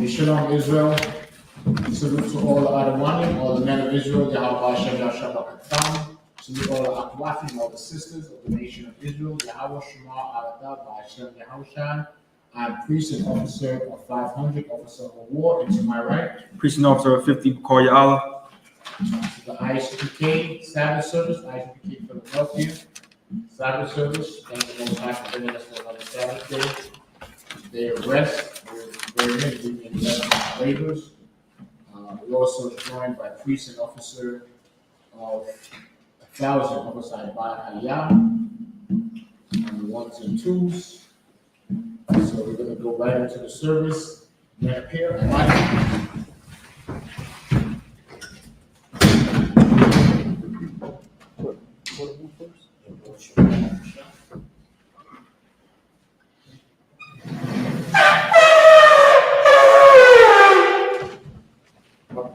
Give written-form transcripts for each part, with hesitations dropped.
Shalom, Israel. Salute to all the Adamani, all the men of Israel, Yahweh Hashem, Yahshua. Salute all the Akwafim, all the sisters of the nation of Israel, Yahweh Shema, Aladab, Hashem, Yahushua. I'm priest and officer of 500, officer of war, and to my right, priest and officer of 50, call ya Allah. The I.S.U.P.K. Sabbath service, I.S.U.P.K. Philadelphia. Sabbath service, thank the Most High for bringing us to another Sabbath day of rest. We're in the labors. We're also joined by priest and officer of 1,000 Homicide by Hayah on the ones and twos. So we're going to go right into the service. Man up here,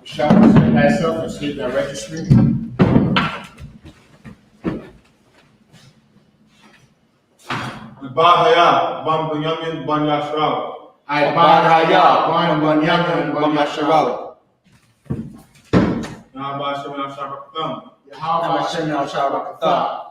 shout out to myself and state that registry. Bahaya, Ban Bunyamin, Ban Yashral. Bahaya, Ban Bunyamin, Ban Yashral. Yahweh Hashem Yahshua. Yahweh Hashem Yahshua.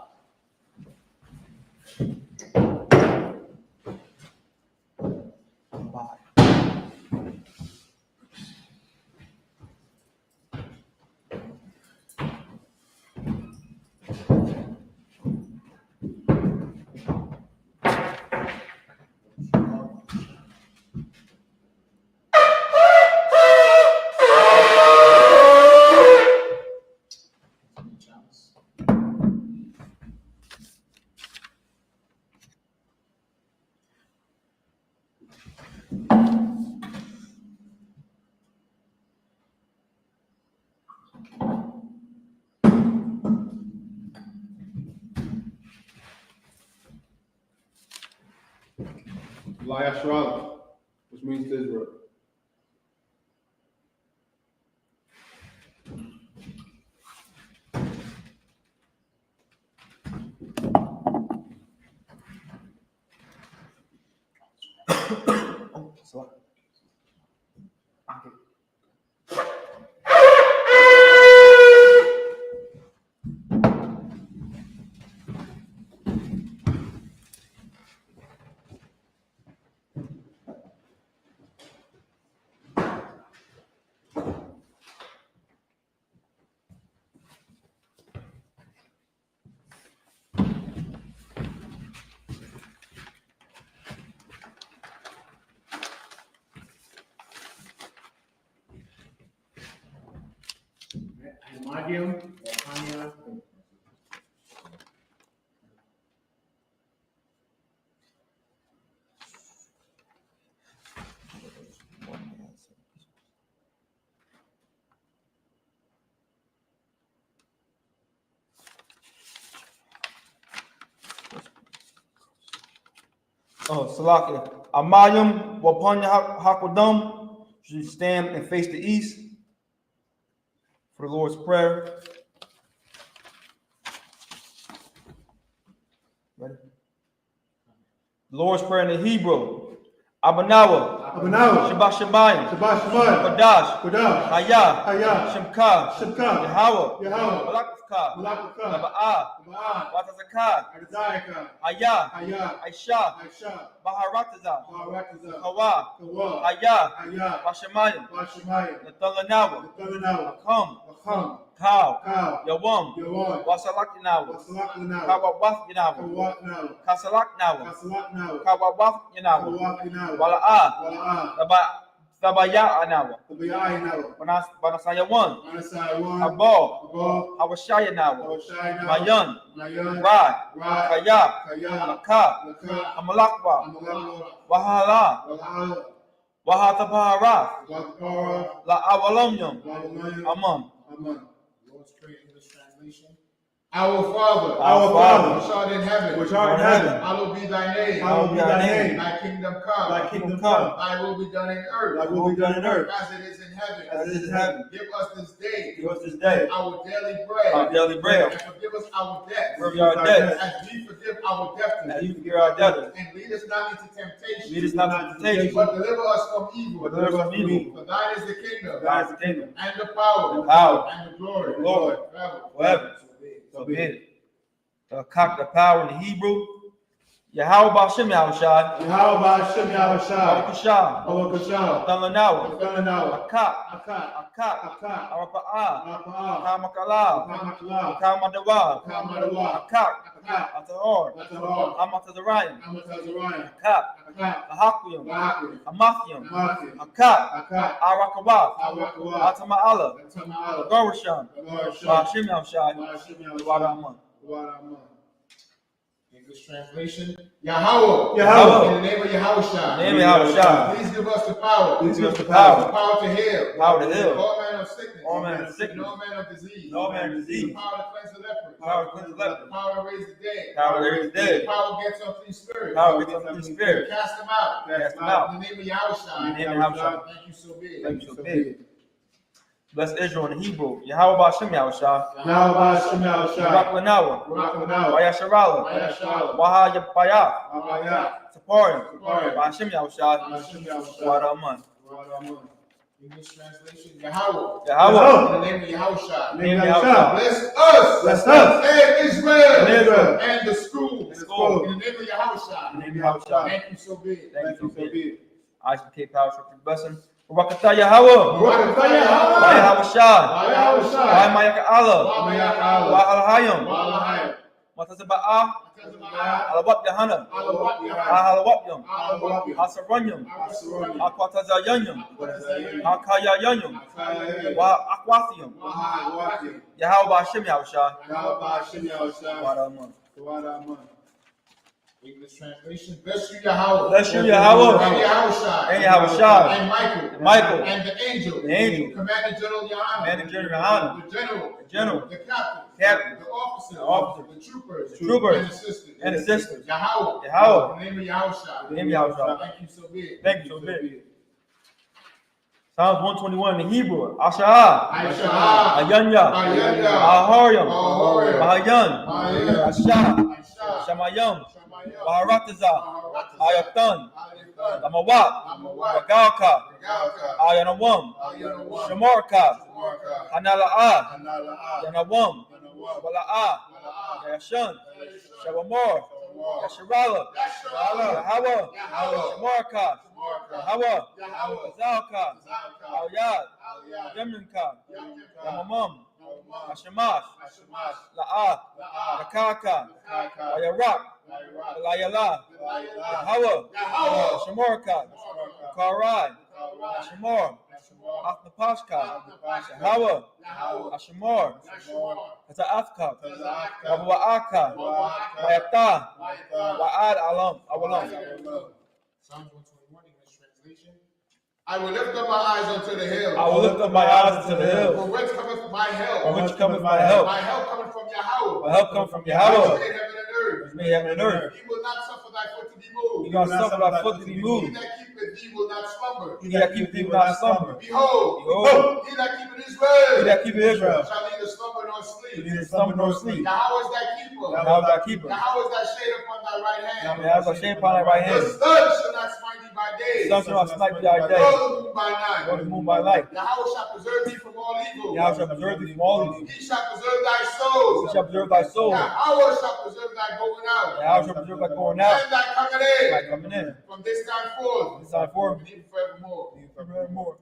Yashral, which means Israel. Salakia. Amayim, Wapanya Hakwadam, should stand and face the east for the Lord's Prayer. Ready? The Lord's Prayer in the Hebrew. Abanawa, Shabbat Shemayim, Kodash, Hayah, Shemka, Yahweh, Malakavka, Naba'ah, Watazakah, Hayah, Aisha, Baharatazah, Hawa, Hayah, Bashemayim, Natalanawa, Akam, Cow, Yawam, Wasalakinawa, Kawawaf Yanawa, Kasalaknawa, Kawawaf Yanawa, Wala'ah, Tabaya Anawa, Banasaya 1, Abal, Awashaya Nawa, Mayan, Rai, Kaya, Maka, Amalakwa, Wahala, Wahatabahara, La Awalomyam, Amam. Lord's Prayer English translation. Our Father, Our Father, which art in heaven, which art in heaven, hallowed be thy name. hallowed be thy name. Thy kingdom come. Thy kingdom come. Thy will be done in earth. Thy will be done in earth, As it is in heaven. as it is in heaven. Give us this day Give us this day our daily bread. Our daily bread. And forgive us our debts. Forgive our debts. As we forgive our debtors. As you forgive our debtors. And lead us not into temptation. Lead us not into temptation. But deliver us from evil. But deliver us from evil. For thine is the kingdom. Thine is the kingdom. And the power. And the glory. Forever. Forever. So be it. The power in the Hebrew. Yahweh Ba'Shem Yahushai. Yahweh Ba'Shem Yahushai. Bakashah. Awakashah. Thalanawa. Thalanawa. Akak. Akat. Akak. Akat. Arapa'ah. Apa'ah. Kamakala. Kamakala. Kamadawa. Kamadawa. Akak. Akat. Atahor. Atahor. Amatazarayim. Amatazarayim. Akak. Akat. Ahakuyum. Ahakuyum. Amathium. Amathium. Akak. Akat. Arakawa. Awakawa. Atama'ala. Atama'ala. Gorasham. Gorasham. Ba'Shem Yahushai. Ba'Shem Yahushai. Wadaman. Wadaman. English translation. Yahweh. Yahweh. In the name of Yahushua. Name of Yahushai. Please give us the power. Please give us the The power. power to heal. Power to heal. All manner of sickness. All manner of And sickness. all manner of disease. No man The disease. power to cleanse the leper. Power to cleanse the leper. Power to raise the dead. Power to raise the dead. Power gets unclean spirits. Power gets unclean spirits. Cast them out. Cast them out. In the name of Yahushua. In the name of Yahushua. Thank you so big. Thank you so big. Bless Israel in Hebrew. Yahweh Ba'Shem Yahushai. Yahweh Ba'Shem Yahushai. Baraklanawa. Rakwanawa. Wayasharala. Wayasharala. Wahayapayah. Apayah. Saparim. Saparim. Ba'Shem Yahushai. Ba'Shem Yahushai. Wadaman. Wadaman. English translation. Yahweh. Yahweh. In the name of Yahushua. Name of Yahushai. Bless us. Bless us. And Israel. And Israel. And the school. And the school. In the name of Yahushua. In the name of Yahushua. Thank you so big. Thank you so big. big. I.S.U.P.K power for blessing. Barakatah Yahweh. Barakatah Yahweh. By Yahushai. Yahushai. By Mayaka Allah. Mayaka Allah. By Alhayim. Walahayim. Matazaba'ah. Alawat Yahanna. Ahalawat Alawat. Asaranyam. Asaranyam. Akwatazayanyam. Akwatazayanyam. Akayayanyam. Akayayanyam. Wa Akwathium. Wahayim. Yahweh Ba'Shem Yahushai. Yahweh Ba'Shem Yahushai. Wadaman. Wadaman. English translation. Bless you, Yahweh. Bless you, Yahweh. And Yahushua. And Yahushai. And Michael. And Michael. And the angel. The angel. Commander General Yohanna. Commander General Yohanna. The general. The general. The captain. Captain. The officer. The officer. The troopers. The troopers. And the sisters. And the sisters. Yahweh. Yahweh. In the name of Yahushua. In the name of Yahushua. Thank you so big. Thank you so big. Psalms 121 in Hebrew. Asha'ah. Aishah. Ayanya. Ayanya. Aharyam. Aharyam. Bahayan. Bahayan. Ashah. Aishah. Shamayam. Shamayam. Baharatazah. Ayatan. Ayatan. Lamawat. Amawat. Bagalka. Galka. Ayanawam. Ayanawam. Shamarka. Marka. Hanala'ah. Anala'ah. Yanawam. Yanawam. Wala'ah. Wala'ah. Yashan. Yashan. Shabamor. Shawamor. Yasharala. Yasharala. Yahweh. Yahweh. Shamarka. Marka. Yahweh. Yahweh. Zalka. Zalka. Awyad. Aliyah. Yamninka. Yamninka. Yamamam. Yamamam. Ashamash. Ashamash. La'ah. La'ah. Yakaka. Yakaka. Ayarak. Ayrak. Layala. Layla. Yahweh. Yahweh. Shamarka. Marka. Karai. Karai. Shamor. Ashmor. Atnapashka. Atnapashka. Yahweh. Yahweh. Ashmor. Ashmor. Haza'athka. Tazaka. Wabawa'aka. Wabawa'aka. Wayata. Wayata. Wa'ad alam. Awalam. Psalms 121, English translation. I will lift up my eyes unto the hill. I will lift up my eyes unto the hills. From whence cometh my help? From which cometh my help? My help cometh from Yahweh. My help comes from Which Yahweh. made heaven and earth. Which made heaven and earth. He will not suffer thy foot to be moved. He gonna suffer thy foot to be He moved. that keepeth thee will not slumber. He that keepeth thee will not slumber. Behold, Behold, he that keepeth Israel he that keepeth Israel shall neither slumber nor shall sleep. neither slumber nor sleep. Yahweh is thy keeper. Yahweh is thy keeper. Yahweh is thy shade upon thy right hand. Yahweh is thy shade upon thy right The hand. sun shall not smite thee by day, The sun shall not smite thee by nor day, the moon by night. nor the moon by night. Yahweh shall preserve thee from all evil. Yahweh shall preserve thee from all evil. He shall preserve thy soul. He shall preserve thy soul. Yahweh shall preserve thy going out. Yahweh shall preserve thy going out, And thy coming thy in. coming in. From this time forth. This time forth, And even forevermore. forevermore.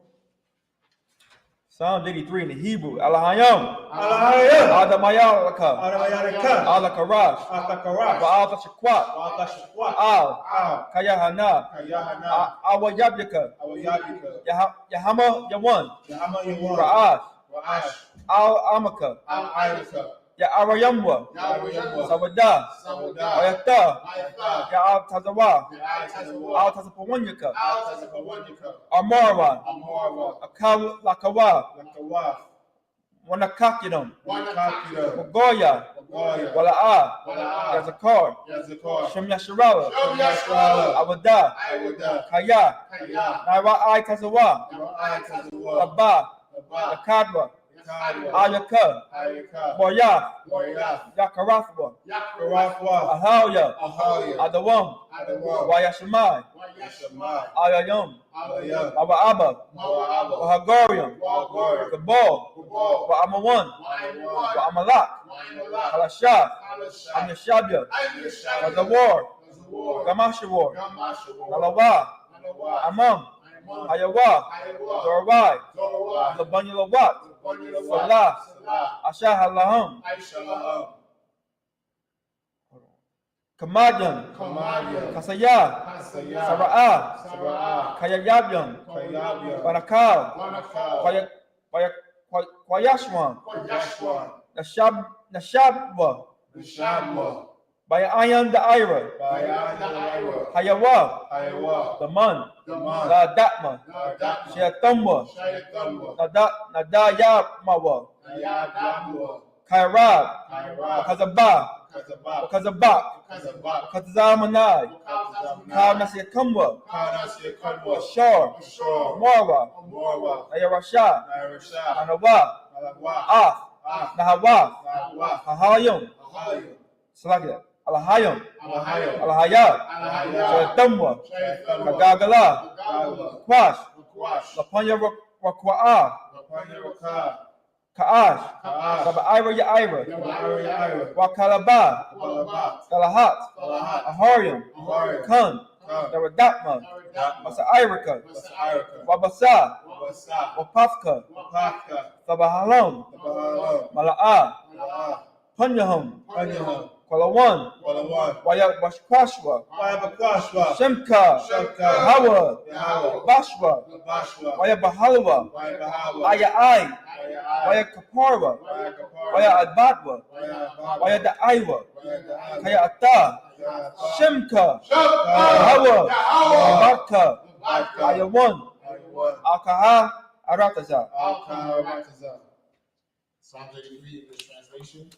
Psalm 83 in the Hebrew. Alahayam. Alahayam. Adamayalaka. Adamayalaka. Alakarash. Atakarak. Ba'al Tashakwat. Atashkwat. Al. Al. Kayahana. Kayahana. Awayabyaka. Awayabika. Yahama Yawan. Yahama Yawan. Ra'ash. Ra'ash. Al Amaka. Al-Irika. Ya'arayamwa. Yahweh. Sawada. Samudah. Oyata. Ayatah. Ya'al Tazawa. Ayatah. Al Tazapawanyaka. Al-Tazapawanyaka. Amara. Amorwa. Akaw Lakawa. Lakawaf. Wanakakidam. Wanakakira. Wagoya. Wala'a, Yazakar, Shem Yasharala, Awada, Kaya, Naira Kazawa, Abba, Yakadwa, Ayaka, Boya, Yakarathwa, Ahaya, Adawam, Wayashamai, Ayayum, Abba, Wahagarium, Gabal, Wa'amawan, Wa'amalak, Halashah, Amyashabya, Azawar, Gamashawar, Alawa, Amam, Ayawa, Zorai, Labanyalawat, Salah, Ashah Allahum, Kamajan, Kasaya, Sara'ah, Kayayabyam, Barakal, Kwayashwan, Nashabwa, Bayayan the Ira, Hayawa, the Man, La Datma, Shayatumwa, Nadayamawa, Kairab, Kazabah, Kazabak, Kazamanai, Kaunasiakumwa, Ashar, Marwa, Ayarasha, Anawa, Nahawa, Hahayum, Salakia, Alahayum, Alahaya, Shayatumwa, Kagagala, Kwash, Lapanya Rakwa'a, Ka'ash, Ira Yaira, Wakalaba, Galahat, Aharium, Kun, Daradatma, Masa Irika, Wabasa, Wapafka, Sabahalum, Mala'a, Punyahum, Kwalawan, Wayabashkwashwa, Shemka, Hawa, Bashwa, Wayabahalwa, Ayai, Waya Kaparwa, Waya Adbatwa, Waya Da'aiwa, Kaya Ata, Shemka, Hawa, Barka, Ayawan, Alkaha, Arataza. Psalm 83 in this translation.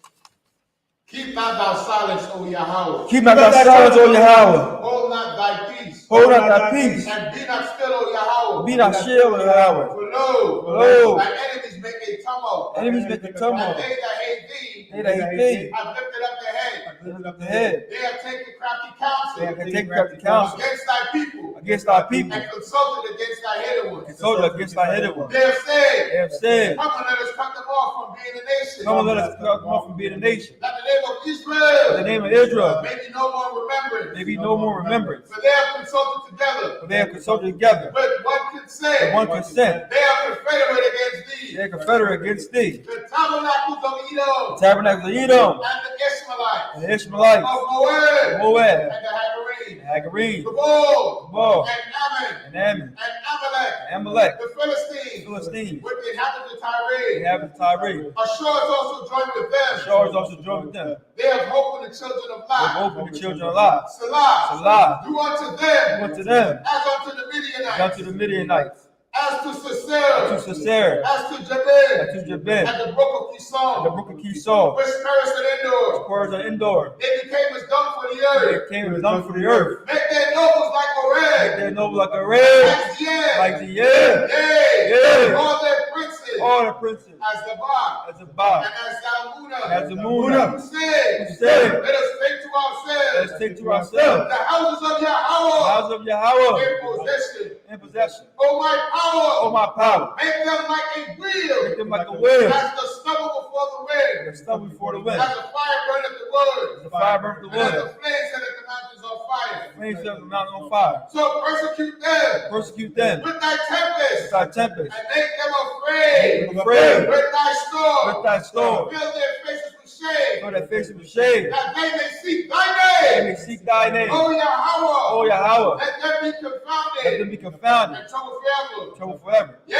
Keep not thy silence, O Yahweh. Keep not thy silence, O Yahweh. Hold not thy peace. Hold not thy peace. And be not still, O Yahweh. Be not still, O Yahweh. For lo, Lo, thy enemies make a tumult. enemies make a tumult. And they that hate thee They that hate thee have lifted up their head. lift up the head. They have taken crafty counsel They have taken crafty counsel against thy people. against thy people. And consulted against thy hidden ones. Consulted against thy hidden ones. They have said, They have said, come and let us cut them off from being a nation. come and let us come off from being a nation. That the name of Israel In the name of Israel, may be no more remembered. there be no more remembrance. For they have consulted together For they have consulted together with one consent. with one consent. They are confederate against thee. They are confederate against thee. The tabernacles of Edom The tabernacle of Edom and the Ishmaelites and the Ishmaelites, of Moab Moab, and the Hagarene, and Hagarene, Gabal, and Ammon, and Ammon, and Amalek, and Amalek, the Philistines, Philistines, with the inhabitants of the Tyre. inhabitants of Tyre. Ashur is also joined with them. Ashur is also joined with them. They have hope in the children of They Lot. have opened the children of Lot. Salah. Salah. Do unto them Unto them, as unto the Midianites. unto the Midianites, As to Sisera. to Sisera, As to Jabin. to Jabin, At the brook of Kishon. and the brook of Kishon, Which perished at Endor. squares are indoor. They became as dung for the They earth. came and done for the earth. Make their nobles like a They're red. noble like a red, Like the end. like the air. Yea. Yea. All their princes. All the princes, As the bar. as a bar, And as Zalmunna. as the moon, Who said, who said, let us take to ourselves let's take to ourselves the houses of the Yahweh house of Yahweh in possession. in possession. O my Oh, power, my power, make them like a wheel, make them like a wheel, as the stubble before the wind, and stubble before the wind, as the fire burneth the wood, the fire burns the and as wood, the flames set the mountains on fire. flames set the mountain on fire. So persecute them Persecute them with thy with tempest, thy tempest, and make them afraid make them afraid with thy storm. with thy storm, Fill their faces with shame, so their faces with shade, that they may seek thy they name. may seek thy name. O Yahweh, O Yahweh, let them be let them confounded be confounded, and troubled forever. trouble forever. Yea,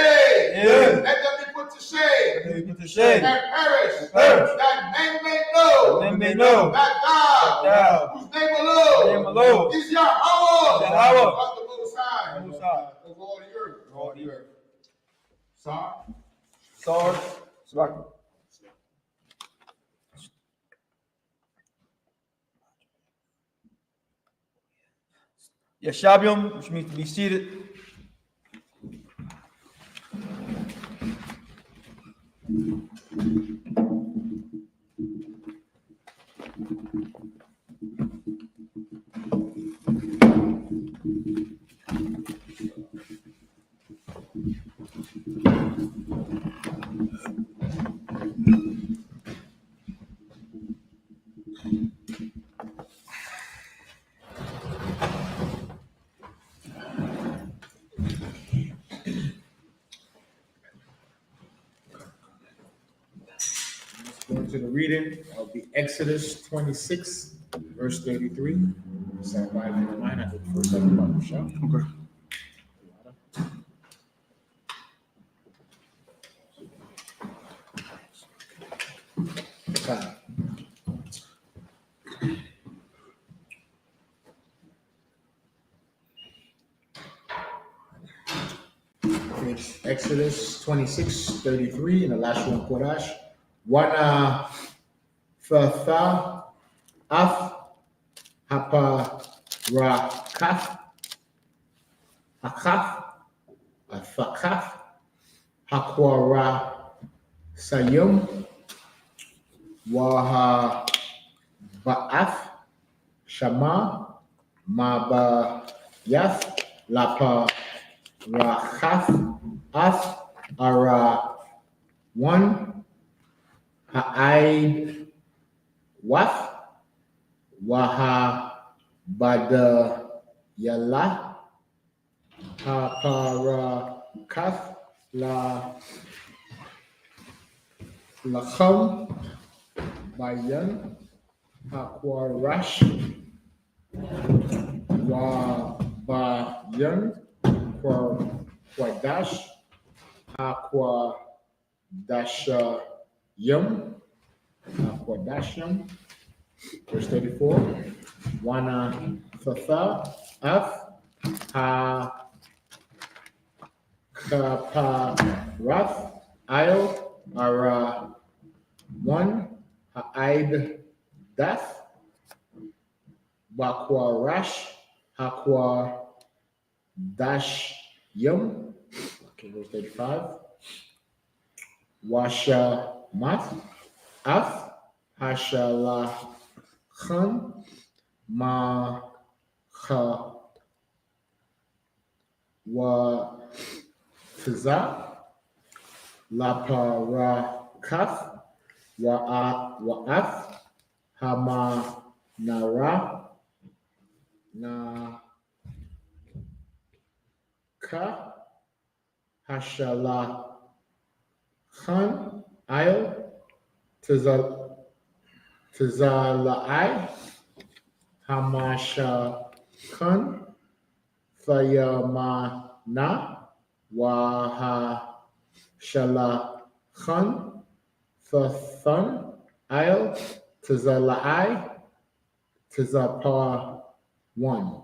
Yea. let them be put to shame Let them be put to shame, and perish, perish. that men may know Then they know that thou, thou, whose name alone, name alone, is Yahweh, Yahweh, of the Most High, Most High, of all the earth. all the earth. Psalm Sword, Slack. Yashabium, which means to be seated. Going to the reading of the Exodus 26, verse 33. Somebody in the mind, I think first everybody shout. Okay. It's Exodus 26, 33, and the last one, Kodash. Wana Fatha Af Hapa Rakaf Akaf Afakaf Hakwara Sayum Waha Ba'af Shama Maba Yath Lapa Rachaf Af Ara One Ha'aid Waf Waha Bada Yala Haparakaf La Lacham Bayan Hakwarash Wa Bayan Kwadash Hakwadasha Yum Hakwadasham. Verse 34. Wana Fatha Af Ha Kaparath Io Ara One Ha'aid Dath Bakwarash Hakwa Dash Yum. Okay, verse 35. Washa Math Af Hashala Khan Ma Kha Wa Fiza La Parakaf Wa'af Hama Nara Na Ka Hashala Khan Ayo Tazalai Hamasha Khan Fayamana Waha Shala Khan Fathan Ayo Tazalai Tazapar 1.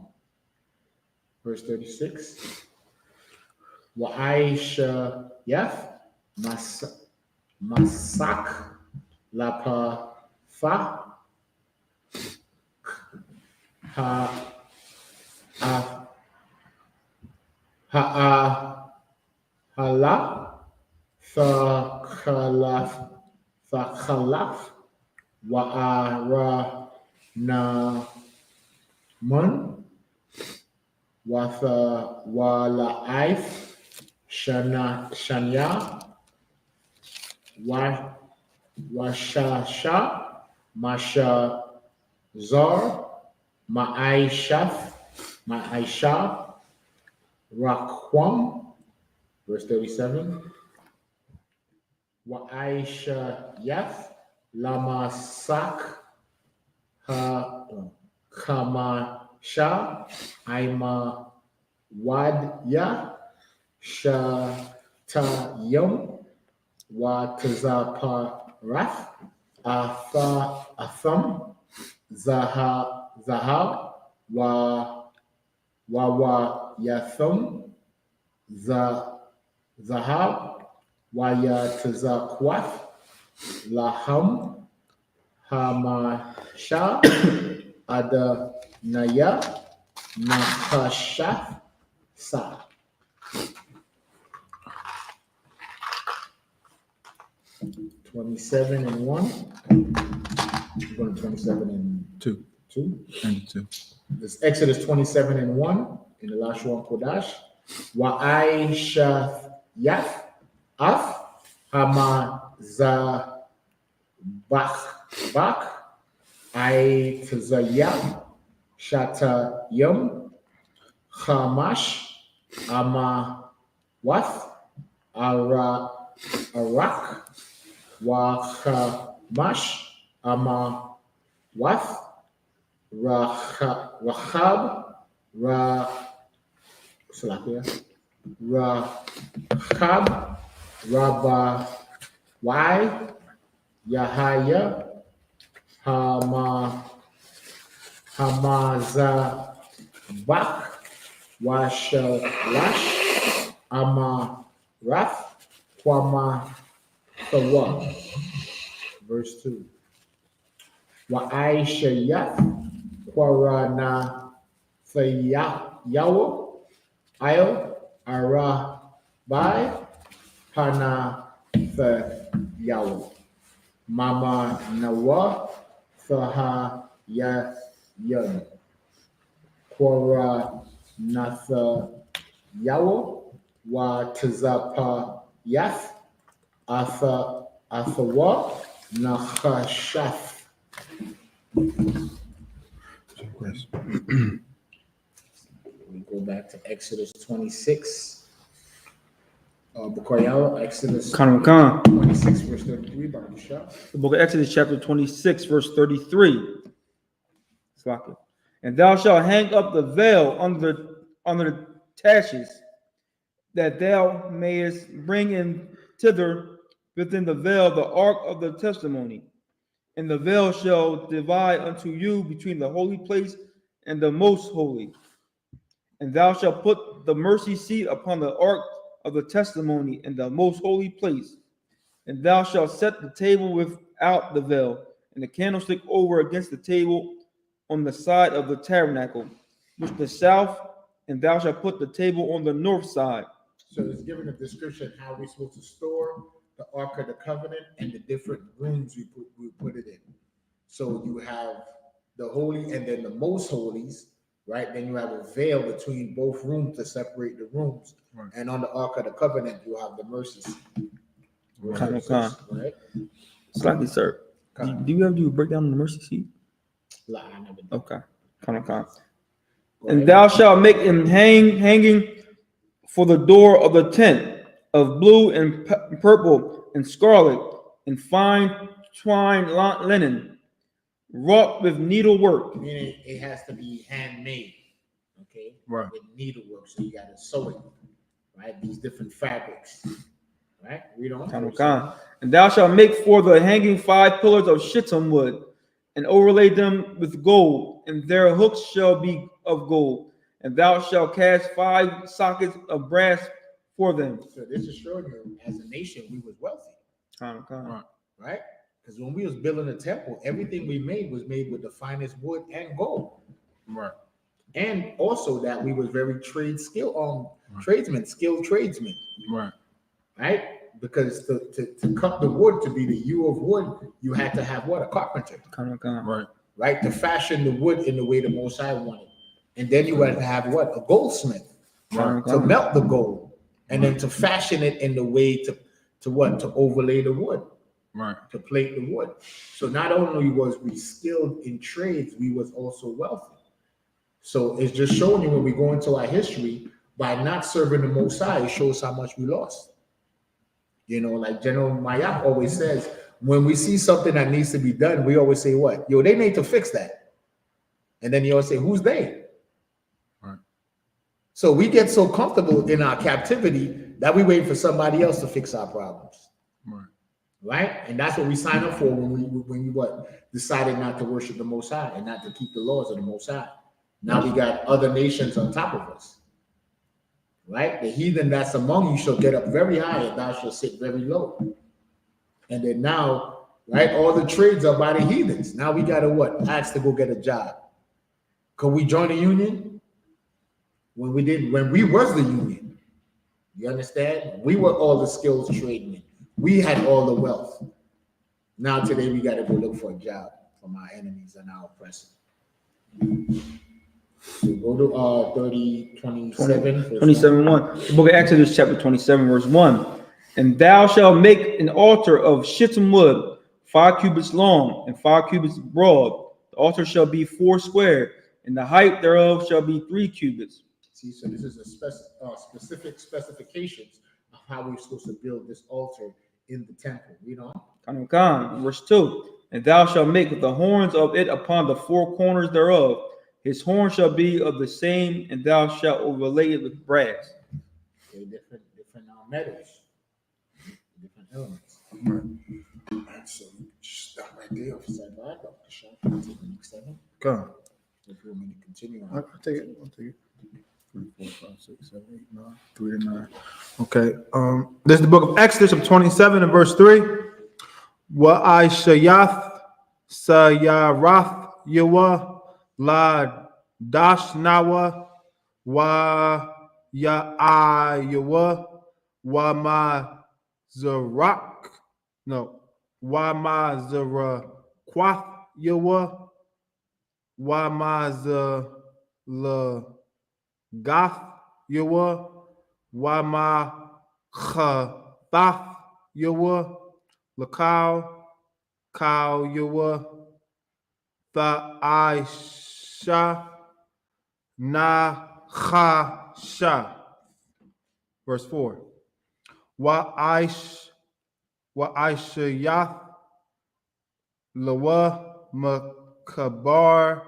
Verse 36. Wa'aisha Yaf Masak Lapa Fa Ha Hala Fakhalaf Wa'ara Namun Wala'if Shanya Washasha Masha Zar Ma'aisha Rakwam. Verse 37. Wa'aisha Yath Lamasak Kamasha Aima Wadya Shatayum Watazaparath Atham Zahab Wawa Yathum Zahab Wayatazakwath Laham Hamasha Adanaya Nakashath Sa. 27 and 1. I'm going to 27 and 2. 2. And 2. This Exodus 27 and 1 in the Lashon Kodash. Wa'aisha Yaf Af Hama Bach I Tzayah Shata Yum Hamash Ama Wath Arak Wachamash Ama Wath Rahab Rahab Rabba Y Yahaya Hamaza Bak Washalash Amarath Kwama Thawa. Verse 2. Wa'aishayath Kwarana Thayawo Io Arabai Pana Thayawo Mama Nawa Thaha Yayan Kwara Natha Yawo Wa Tazapa Yath Athawa Nachashath. We go back to Exodus 26. Bukoyal, Exodus Khan. 26, verse 33. The book of Exodus, chapter 26, verse 33. Slack. And thou shalt hang up the veil under the taches, that thou mayest bring in thither within the veil the ark of the testimony. And the veil shall divide unto you between the holy place and the most holy. And thou shalt put the mercy seat upon the ark of the testimony in the most holy place. And thou shalt set the table without the veil, and the candlestick over against the table on the side of the tabernacle, which the south, and thou shalt put the table on the north side. So it's given a description how we're supposed to store the Ark of the Covenant and the different rooms we put it in. So you have the holy and then the most holies, right? Then you have a veil between both rooms to separate the rooms. Right. And on the Ark of the Covenant, you have the mercy seat. Right? Slightly, sir. Do you ever do a breakdown on the mercy seat? I never did. Okay. Khan. Go And ahead. thou shalt make him hanging for the door of the tent of blue and purple and scarlet and fine twined linen, wrought with needlework. Meaning it has to be handmade, okay? Right. With needlework, so you got to sew it, right? These different fabrics, right? Read on. Khan. And thou shalt make for the hanging 5 pillars of shittim wood, and overlay them with gold, and their hooks shall be of gold. And thou shalt cast 5 sockets of brass for them. So this is showing you, as a nation, we was wealthy, Khan. right? Because when we was building the temple, everything we made was made with the finest wood and gold. Right. And also that we was very skilled tradesmen, Right. right? Because to cut the wood to be the hue of wood, you had to have what? A carpenter, Khan. Right. right? To fashion the wood in the way the Most High wanted. And then you had to have what? A goldsmith to melt the gold. And then to fashion it in the way to what? To overlay the wood. Right. To plate the wood. So not only was we skilled in trades, we was also wealthy. So it's just showing you when we go into our history, by not serving the Most High, it shows how much we lost. You know, like General Mayap always says, when we see something that needs to be done, we always say what? Yo, they need to fix that. And then you always say, who's they? Right. So we get so comfortable in our captivity that we wait for somebody else to fix our problems. Right. Right? And that's what we sign up for when we what? Decided not to worship the Most High and not to keep the laws of the Most High. Now we got other nations on top of us. Right? The heathen that's among you shall get up very high, and thou shalt sit very low. And then now, right, all the trades are by the heathens. Now we gotta what? Ask to go get a job. Could we join the union? when we was the union. You understand? We were all the skills tradesmen. We had all the wealth. Now today we got to go look for a job from our enemies and our oppressors. So go to 27, verse 27, 1. The book of Exodus, chapter 27, verse 1. And thou shalt make an altar of shittim wood, 5 cubits long and 5 cubits broad. The altar shall be 4 square, and the height thereof shall be 3 cubits. See, so this is a specific specifications of how we're supposed to build this altar in the temple. You know. Verse 2. And thou shalt make the horns of it upon the 4 corners thereof. His horn shall be of the same, and thou shalt overlay it with brass. Okay, different metals, different elements. All right, so stop right there. Officer Dr. Shaw, take the next 7. Come. If you want me to continue on. I'll take it. 3, 4, 5, 6, 7, 8, 9, 3 to 9. Okay. This is the book of Exodus of 27 and verse 3. Wa Ishayath Sayarath Yawa La Dashnawa Wa Ya'ayawa Wa Ma Zarak no Wa Ma Zarakwath Yawa Wa Ma Zala Gath Yawa Wa Ma Chatath Yawa Lakau Kau Yawa the Aisha Na Cha Sha. Verse 4. Wa Aishayath Lawa Makabar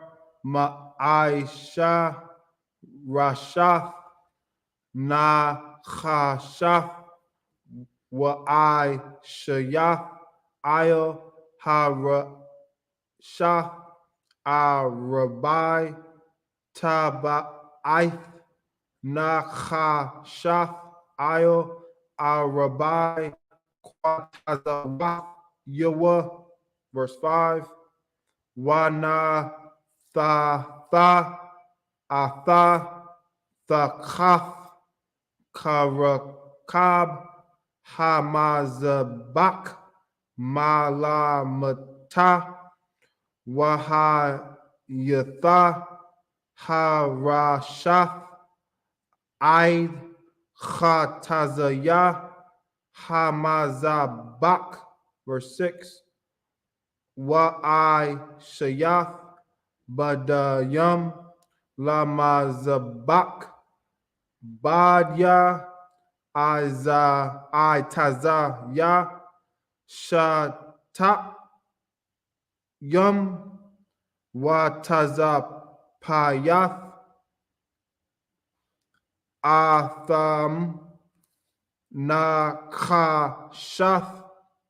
Ma Aisha Rashath Na Chashath Wa Aishayath Aya Harashah Arabai Taba'ith Nachashath Io Arabai Kwatazawath Yawa. Verse 5. Wana Tha Atha Thakath Karakab Hamazabak Malamata Wahayatha Harashath Aid Khatazaya Hamazabak. Verse 6. Wa'ai Shayath Badayam Lamazabak Badya Itazaya Shata Yum Watazapayath Atham Nakashath.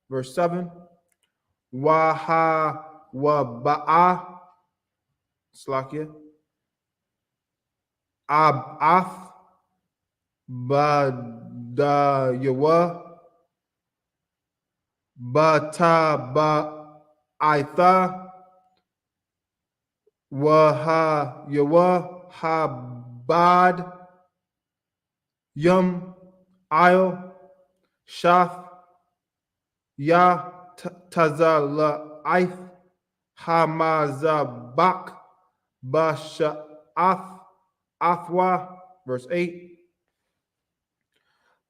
Verse 7. Waha Waba'a Slakia Abath Badayawa Bataba Aitha Waha Yawa Habad Yum Io Shath Ya Tazala Aith Hamazabak Basha'ath Athwa. Verse 8.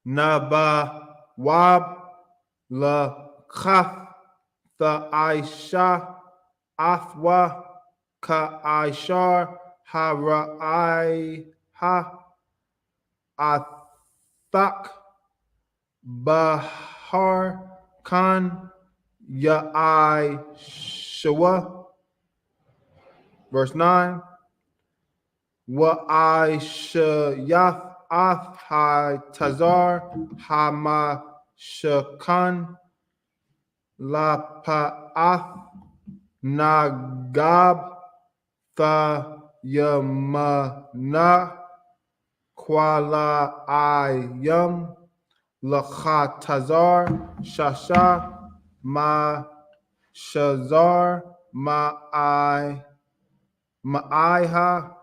Nabawab La Chath the Aisha Athwa Ka Aishar Haraiha Athak Bahar Khan Ya'ai Shawa. Verse 9. Wa'ai Shayath Ath Hai Tazar Hama Shakan La Pa'ath Nagab Tha Yamana Kwala Ayam Lachatazar Shasha Ma Shazar Ma'aiha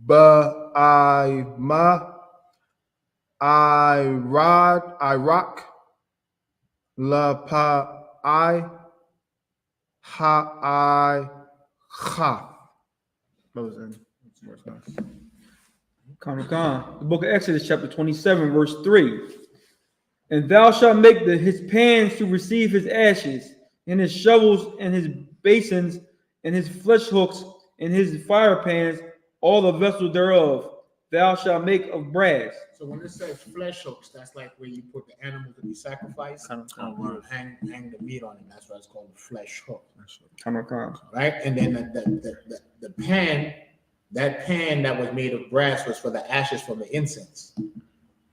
Ba'ima, Iraq, La Pa Ha Cha. Those in verse 9. The book of Exodus, chapter 27, verse 3. And thou shalt make his pans to receive his ashes, and his shovels, and his basins, and his flesh hooks, and his fire pans, all the vessels thereof, thou shalt make of brass. So when it says flesh hooks, that's like where you put the animal to be sacrificed. Kind of, You hang the meat on it. That's why it's called a flesh hook. kind. Right? And then the pan, that pan that was made of brass was for the ashes from the incense.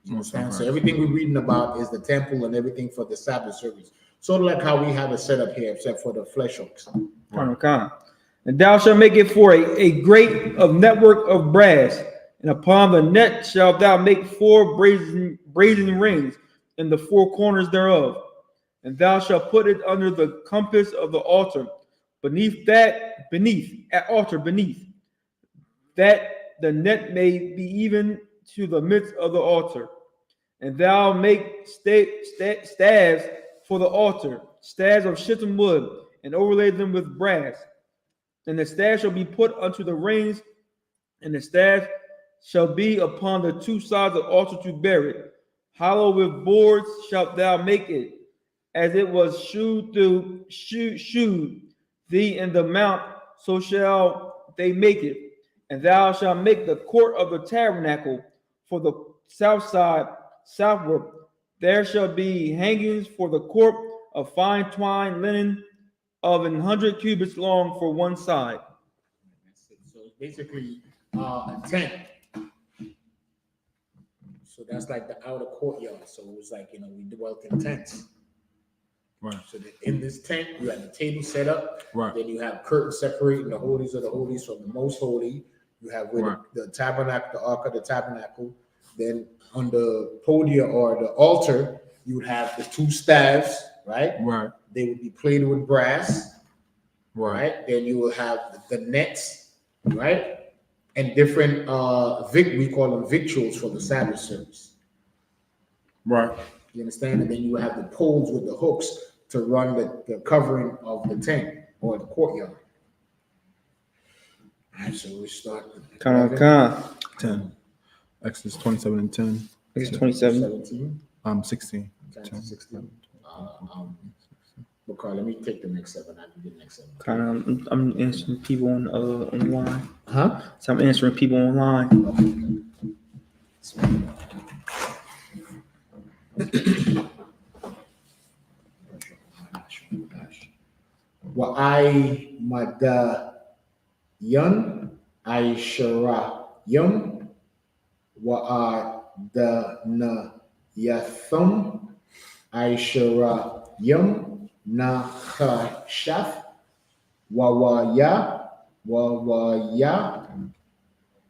You understand? So everything we're reading about is the temple and everything for the Sabbath service. Sort of like how we have it set up here, except for the flesh hooks. Kind. And thou shalt make it for a grate of network of brass, and upon the net shalt thou make 4 brazen rings in the 4 corners thereof. And thou shalt put it under the compass of the altar, beneath, that the net may be even to the midst of the altar. And thou make staves for the altar, staves of shittim wood, and overlay them with brass. And the staff shall be put unto the rings, and the staff shall be upon the 2 sides of the altar to bear it. Hollow with boards shalt thou make it, as it was shewed thee in the mount, so shall they make it. And thou shalt make the court of the tabernacle for the south side southward. There shall be hangings for the court of fine twined linen of 100 cubits long for one side. So it's basically a tent. So that's like the outer courtyard. So it was like, we dwelt in tents. Right. So that in this tent, you have the table set up. Right. Then you have curtains separating the holies of the holies from the most holy. You have where the tabernacle, the ark of the tabernacle. Then on the podium or the altar, you would have the 2 staves, right? Right. They would be plated with brass, Right. Then you will have the nets, right? And different we call them victuals for the Sabbath service. Right. You understand? And then you will have the poles with the hooks to run the covering of the tent or the courtyard. All right, so we start. Kind. 10. Exodus 27 and 10. Exodus 27. 17. 16. 10 to 16. Okay, let me take the next 7. I can do the next 7. Kind of, I'm answering people online. Huh? So I'm answering people online. Wa I madayan I sharayum wa da na yathum I sharayum na khashaf wa ya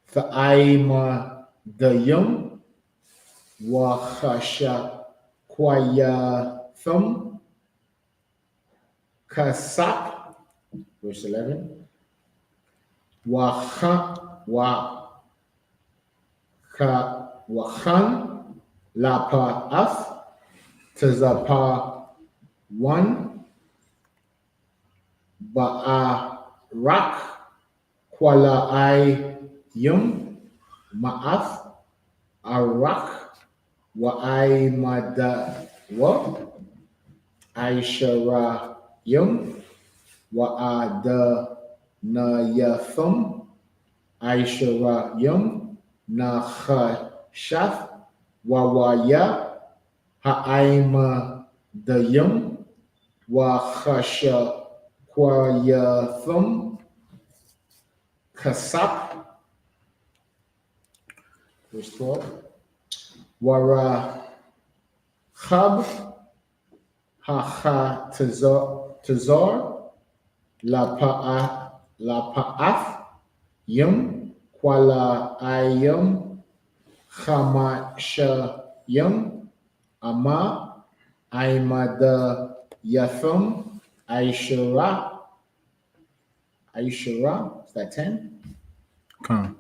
fa I madayum wa khasha kwayathum Kasap, verse 11. Wachan lapa af tazapa 1 ba'arak kwala I yum ma'af arak wa I mada wa I shara wa ada na yathum Aishara na khashaf wa ya ha'aima dayum wa khasha kwayathum kasap. Verse 12. Wara khab hacha tazar la pa'af yum kwala ayum chamasha yum ama aimada yathum aishara. Is that 10? Come.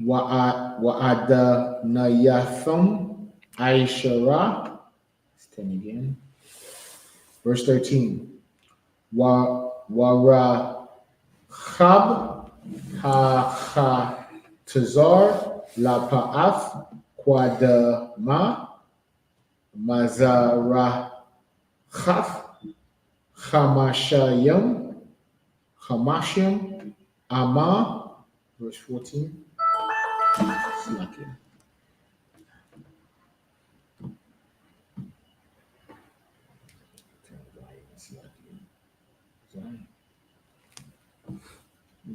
Wa'adanayatham Aishara. It's 10 again. Verse 13. Warachab ha tazar la pa'af kwadama mazarachaf chamashim ama. Verse 14.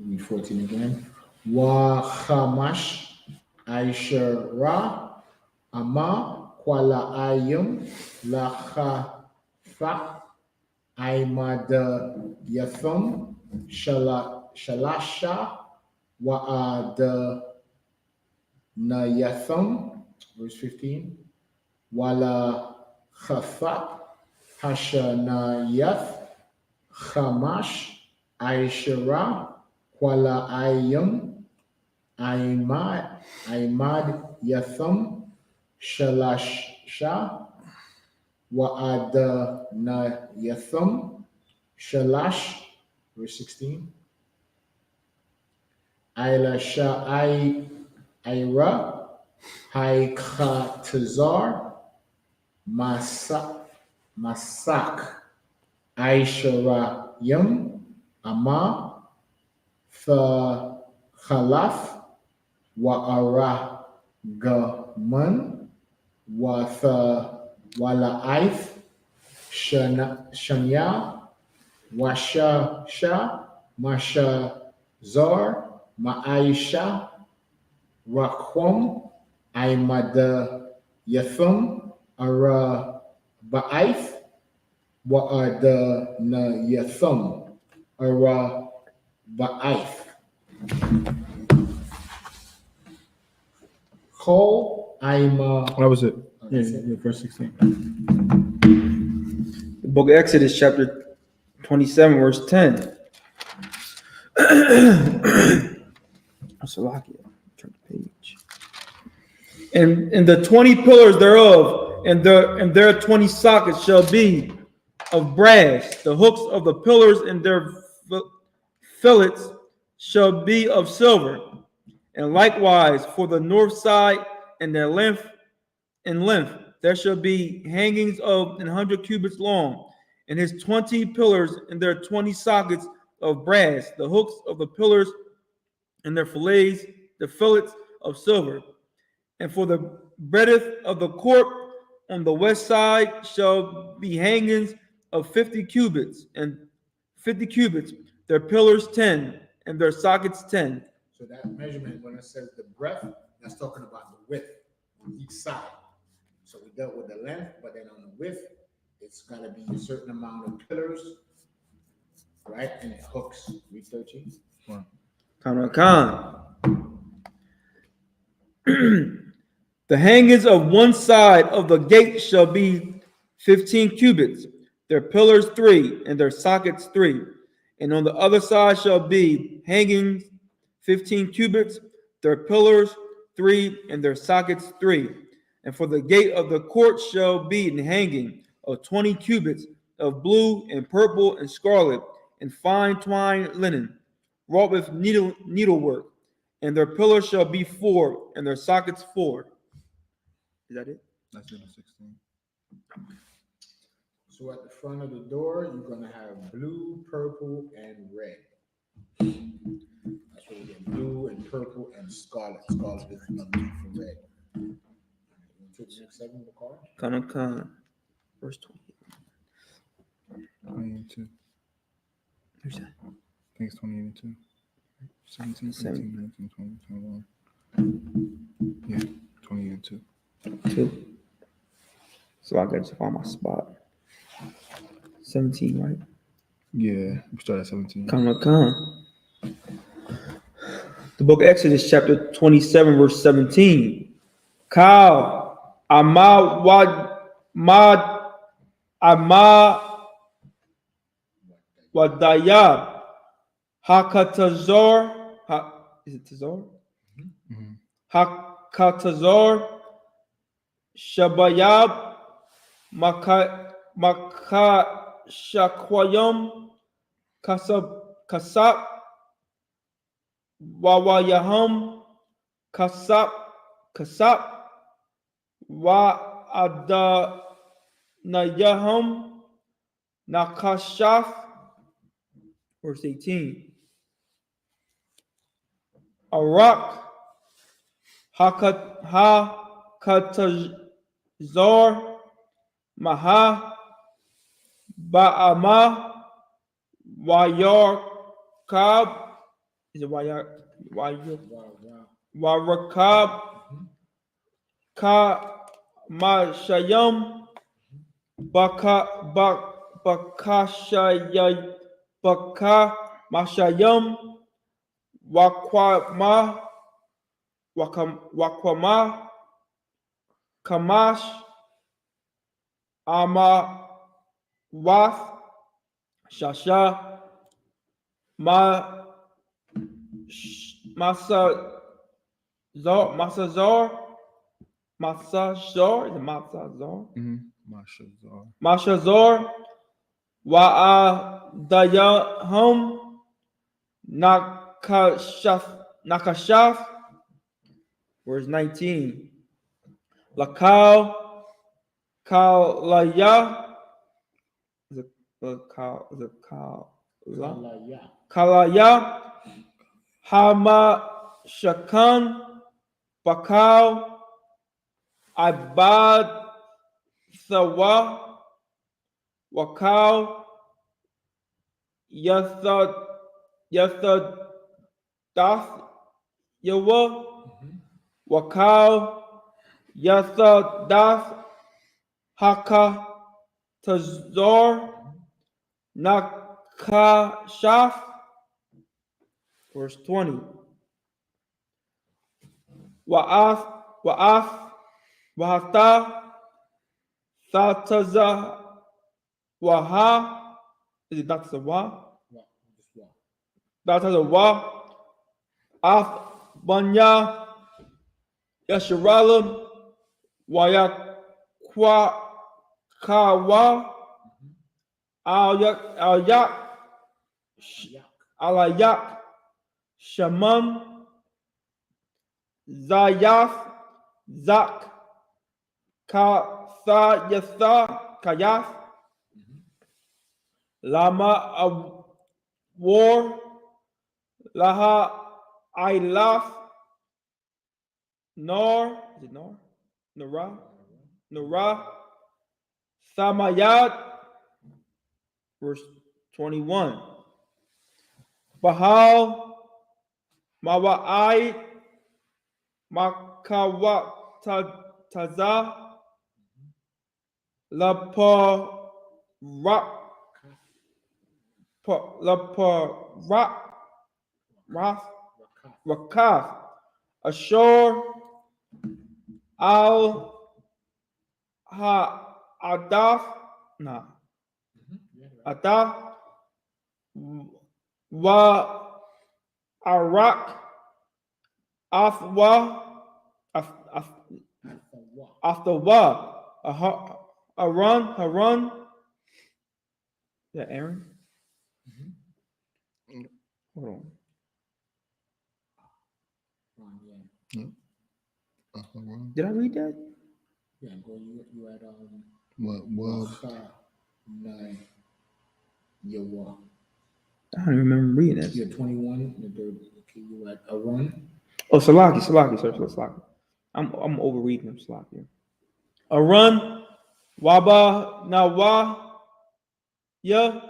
Read 14 again. Wa chamash aishara ama kwala ayim lacha aimada yatham shalasha wa'ada nayatham. Verse 15. Wala chafat hashanayath chamash aishara kwala ayim aimad yatham shalasha wa'ada nayatham shalash. Verse 16. Ailasha Ira Haikatazar Masak Aisharayim Ama Khalaf Wa'ara Gaman Wala'if Shanya Washa Sha Masha Zar Ma'aisha Rakwam Aimada Yatham Ara Ba'if Wa'ada Na Yatham Ara Ba'if. Call Aima. That was it. Yeah, verse 16. The book of Exodus, chapter 27, verse 10. Salakia, turn the page. And the 20 pillars thereof, and their 20 sockets shall be of brass. The hooks of the pillars and their fillets shall be of silver. And likewise for the north side and their length, there shall be hangings of 100 cubits long, and his 20 pillars and their 20 sockets of brass. The hooks of the pillars and their fillets, the fillets of silver. And for the breadth of the court on the west side shall be hangings of 50 cubits, and 50 cubits, their pillars 10, and their sockets 10. So that measurement, when it says the breadth, that's talking about the width on each side. So we dealt with the length, but then on the width, it's got to be a certain amount of pillars, right? And it hooks. Read 13. Khan. The hangings of one side of the gate shall be 15 cubits, their pillars 3, and their sockets 3. And on the other side shall be hangings 15 cubits, their pillars 3, and their sockets 3. And for the gate of the court shall be an hanging of 20 cubits of blue and purple and scarlet and fine twined linen, wrought with needlework. And their pillars shall be 4, and their sockets 4. Is that it? That's in 16. So at the front of the door, you're going to have blue, purple, and red. That's where you get blue and purple and scarlet. Scarlet is another name for red. You want to take the next segment of the card? Khan. Verse 20. 20 and 2. Who's that? I think it's 20 and 2. 17, 18, 19, 20, 21. Yeah, 20 and 2. 2. So I got to find my spot. 17, right? Yeah, we start at 17. Khan. The book of Exodus, chapter 27, verse 17. Kal wadayab hakatazar. Is it tazar? Mhm. Hakatazor, Shabayab, Makashakwayam, Kasap, Wawayaham, Kasap, Wa Adanayaham, Nakashaf, verse 18. Arak, Hakatazor, Maha, Ba'ama, Wayarkab, is it Warakab, Ka Mashayam, Bakashayay, Baka Mashayam, Wakwama, Kamash, Ama Wath, Shasha, Masazor, Mashazar. Mashazor, Wa'adayahum, Nakashaf, verse 19. Lakal, Kalaya, is it Kalaya. Kalaya, Hama Shakan, Bakal, Ibad Sawa, Wakal, Yathadath Yawa, Wakal, Yathadath Haka Tazor, Nakashaf, verse 20. Wahata, Thataza, Waha, is it Thataza Wa? Thataza Wa, Af Banya, Yasharalam, Wayakwa Kawa, Alayak, Alayak, Shaman, Zayath, Zak, Kayath, Lama War, Laha Ilaf, Nor, is it Nor? Nora, Samayat, verse 21. Bahal, Mawa'ai, Makawataza, Rakath, Ashur, Al Adaf, Adaf, Wa Arak, Afwa, Aftawa, Haran, is that Aaron? Hold on. Did I read that? Yeah, go. You had What? Yawa. I don't even remember reading that. You're 21. Okay, you had a run. Oh, Salaki, Salaki. I'm overreading them, Salaki. A run, Waba Nawa, Ya,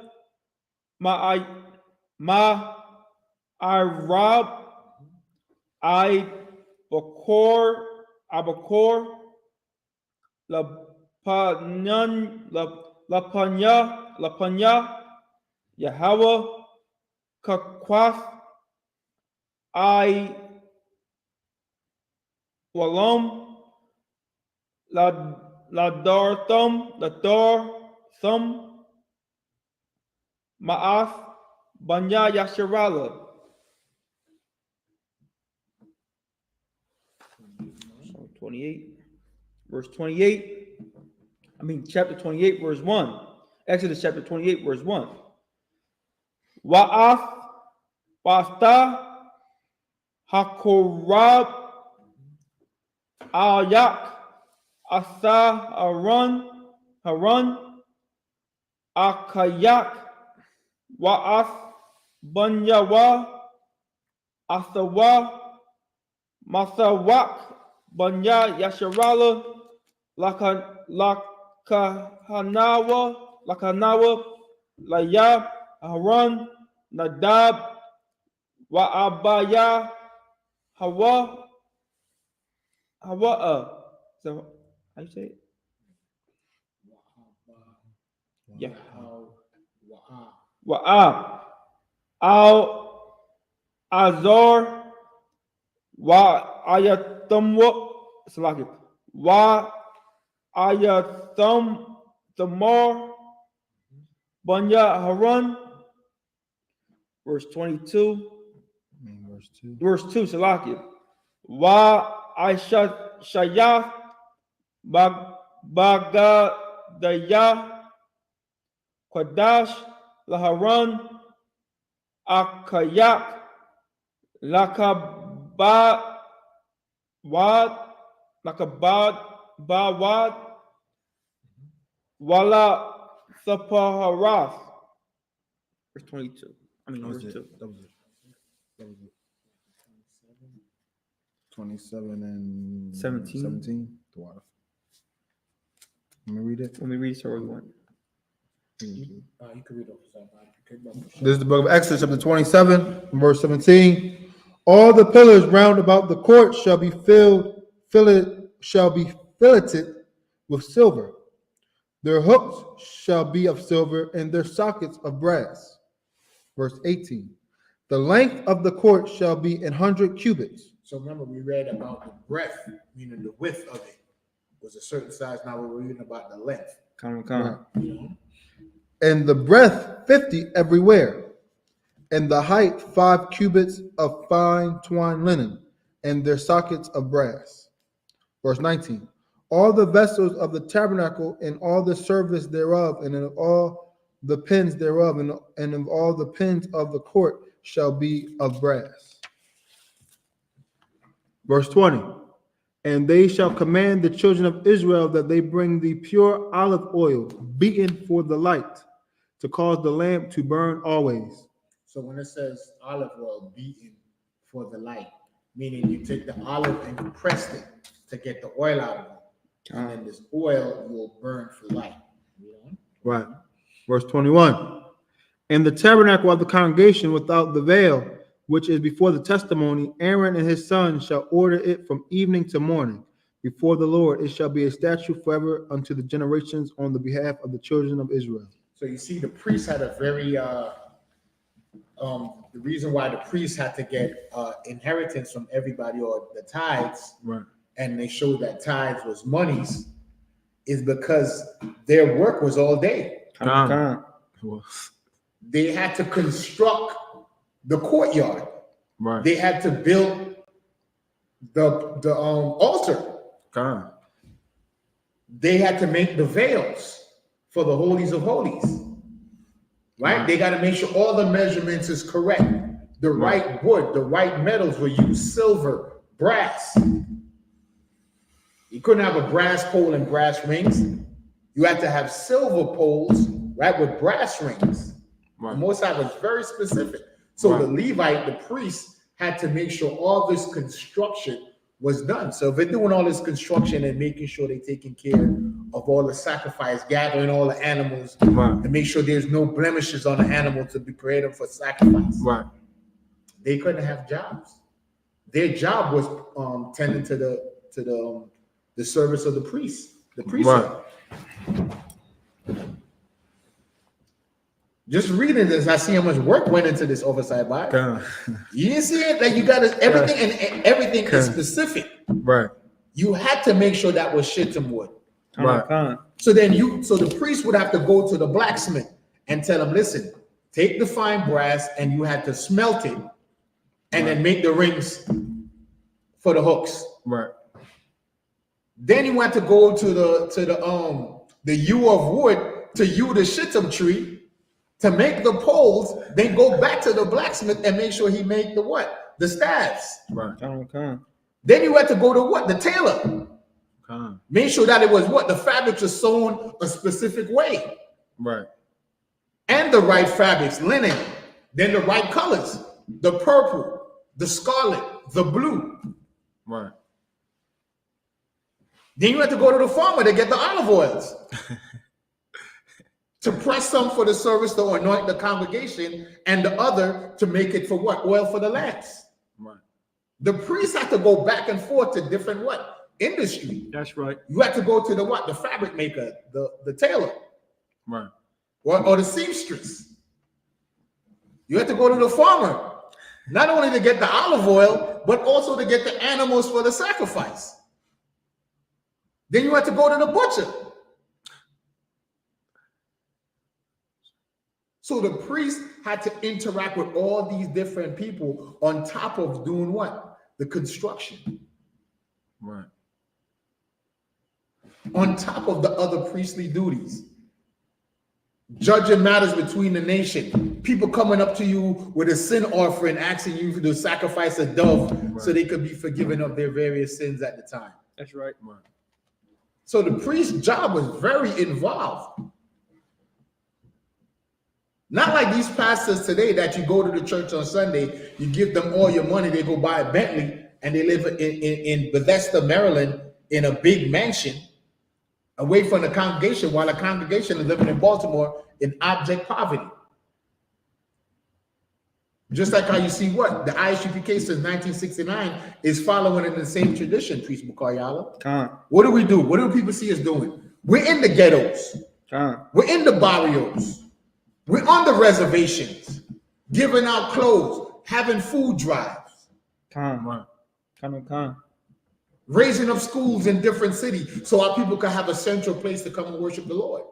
Ma Rob, Abakor, Lapanya, Yahweh, Kakwath, Walam, Ladar Ma'af, Banya Yasharala. 28, verse 28. Chapter 28, verse 1. Exodus chapter 28, verse 1. Wa'af Basta Hakorab Al-Yak Asa Haran Akayak Wa'af Banyawa Asawa Masawak Banya Yasharala Lakanawa Laya Haran Nadab Wa'abaya Hawa so how you say it? Yeah. Wa'ab Al Azor Wa Ayatamwa Salaki Wa Ayatam Tamar Banya Haran, verse 22. Verse 2, Salaki. Wa Aisha Shayah Bagadaya Qadash Laharan Akayak Lakabad Bawad Wala Sapaharath. Verse 22. Verse 2. That was it. 27 and 17. Let me read it. Let me read it however you want. You can read it. This is the book of Exodus, chapter 27, verse 17. All the pillars round about the court shall be filleted with silver. Their hooks shall be of silver, and their sockets of brass. Verse 18. The length of the court shall be 100 cubits. So remember, we read about the breadth, meaning the width of it was a certain size. Now we're reading about the length. And the breadth 50 everywhere, and the height 5 cubits of fine twined linen, and their sockets of brass. Verse 19. All the vessels of the tabernacle, and all the service thereof, and in all the pins thereof, and of all the pins of the court shall be of brass. Verse 20. And they shall command the children of Israel that they bring the pure olive oil, beaten for the light, to cause the lamp to burn always. So when it says olive oil beaten for the light, meaning you take the olive and you press it to get the oil out of it. And then this oil will burn for light. Right. Verse 21. In the tabernacle of the congregation without the veil, which is before the testimony, Aaron and his sons shall order it from evening to morning. Before the Lord, it shall be a statute forever unto the generations on the behalf of the children of Israel. So you see, the priest had a very, the reason why the priest had to get inheritance from everybody, or the tithes, right, and they showed that tithes was monies, is because their work was all day. They had to construct the courtyard. Right. They had to build the altar. They had to make the veils for the holies of holies. Right? They got to make sure all the measurements is correct. The right wood, the right metals were used: silver, brass. You couldn't have a brass pole and brass rings. You had to have silver poles, right, with brass rings. Right. The Most High was very specific. So the Levite, the priest, had to make sure all this construction was done. So if they're doing all this construction and making sure they're taking care of all the sacrifice, gathering all the animals, to make sure there's no blemishes on the animal to be prepared for sacrifice. Right. They couldn't have jobs. Their job was tending to the service of the priest. The priest. Just reading this, I see how much work went into this oversight Bible. You didn't see it? Like, you got everything, and everything is specific. Right. You had to make sure that was shittim wood. Right. So the priest would have to go to the blacksmith and tell him, listen, take the fine brass, and you had to smelt it, and then make the rings for the hooks. Right. Then he went to go to the yew of wood to yew the shittim tree to make the poles, then go back to the blacksmith and make sure he made the what? The staves. Right. Then you had to go to what? The tailor. Make sure that it was what? The fabrics were sewn a specific way. Right. And the right fabrics, linen, then the right colors, the purple, the scarlet, the blue. Right. Then you had to go to the farmer to get the olive oils. To press some for the service to anoint the congregation, and the other to make it for what? Oil for the lamps. Right. The priest had to go back and forth to different what? Industry. That's right. You had to go to the what? The fabric maker, the tailor. Right. Or the seamstress. You had to go to the farmer, not only to get the olive oil, but also to get the animals for the sacrifice. Then you had to go to the butcher. So the priest had to interact with all these different people on top of doing what? The construction. Right. On top of the other priestly duties. Judging matters between the nation. People coming up to you with a sin offering, asking you to sacrifice a dove so they could be forgiven of their various sins at the time. That's right. Right. So the priest's job was very involved. Not like these pastors today that you go to the church on Sunday, you give them all your money, they go buy a Bentley, and they live in Bethesda, Maryland, in a big mansion, away from the congregation, while the congregation is living in Baltimore in abject poverty. Just like how you see what? The I.S.U.P.K. since 1969 is following in the same tradition, Priest Bukayala. What do we do? What do people see us doing? We're in the ghettos. We're in the barrios. We're on the reservations, giving out clothes, having food drives, raising up schools in different cities so our people can have a central place to come and worship the Lord.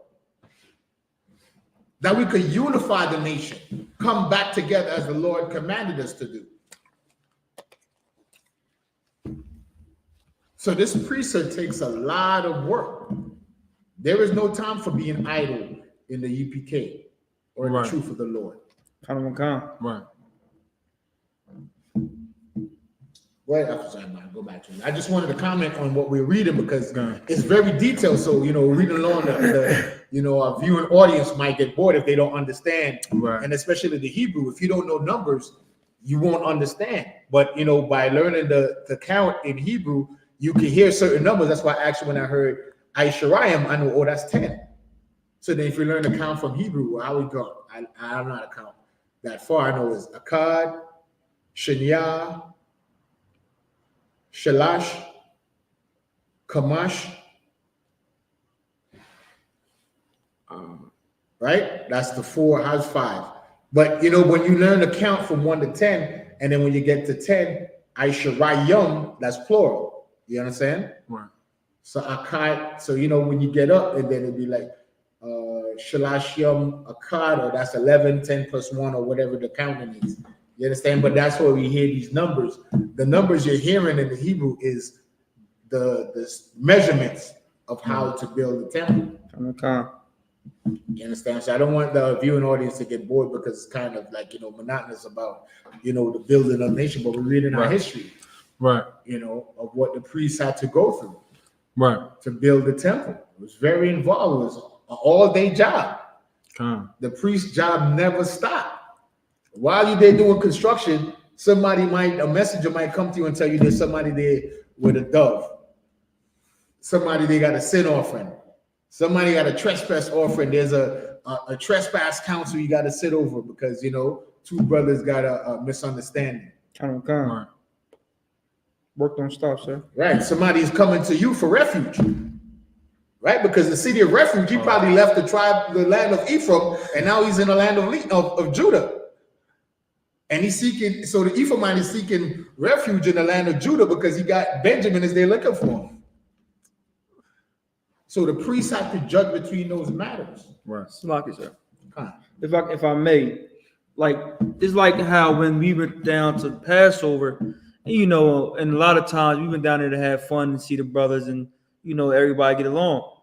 That we could unify the nation, come back together as the Lord commanded us to do. So this priesthood takes a lot of work. There is no time for being idle in the UPK. Or the truth of the Lord. Right. Go back to it. I just wanted to comment on what we're reading because it's very detailed. So, reading along, our viewing audience might get bored if they don't understand. Right. And especially the Hebrew. If you don't know numbers, you won't understand. But, by learning the count in Hebrew, you can hear certain numbers. That's why actually when I heard I.S.U.P.K, I know, that's 10. So then if you learn to count from Hebrew, how we go? I don't know how to count that far. I know it's Akkad, Shinya, Shalash, Kamash. Right? That's the 4, how's 5? But when you learn to count from 1 to 10, and then when you get to 10, Aisharayim, that's plural. You understand? Right. So Akkad, so when you get up, and then it'd be like Shalashim Akkad, or that's 11, 10 plus 1, or whatever the counting is. You understand? But that's where we hear these numbers. The numbers you're hearing in the Hebrew is the measurements of how to build the temple. You understand? So I don't want the viewing audience to get bored because it's kind of like, monotonous about, the building of the nation, but we're reading our history. Right. Of what the priests had to go through. Right. To build the temple. It was very involved. It was an all-day job. The priest's job never stopped. While you're there doing construction, a messenger might come to you and tell you there's somebody there with a dove. Somebody they got a sin offering. Somebody got a trespass offering. There's a trespass council you got to sit over because, 2 brothers got a misunderstanding. Right. Work don't stop, sir. Right. Somebody's coming to you for refuge. Right? Because the city of refuge, he probably left the land of Ephraim, and now he's in the land of Judah. And he's seeking, so the Ephraimite is seeking refuge in the land of Judah because he got Benjamin is there looking for him. So the priests have to judge between those matters. Right. Slocky, sir. If I may, it's like how when we went down to Passover, and a lot of times we went down there to have fun and see the brothers and you know, everybody get along.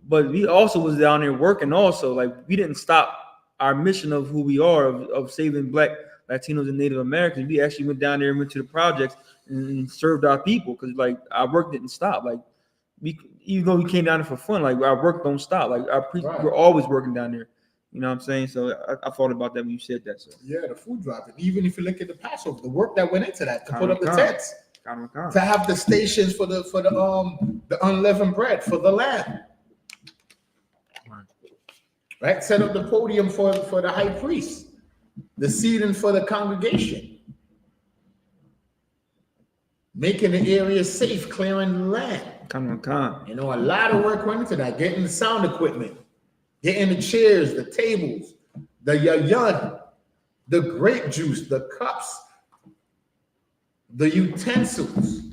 But we also was down there working also. Like, we didn't stop our mission of who we are, of saving Black, Latinos, and Native Americans. We actually went down there and went to the projects and served our people, because like our work didn't stop. Like, we, even though we came down there for fun, like our work don't stop. Like we're always working down there. You know what I'm saying? So I thought about that when you said that. So Yeah, the food drive. And even if you look at the Passover, the work that went into that to put up the tents, to have the stations for the unleavened bread for the lamb. Right? Set up the podium for the high priest, the seating for the congregation, making the area safe, clearing the land. You know, a lot of work went into that, getting the sound equipment, getting the chairs, the tables, the yayan, the grape juice, the cups, the utensils.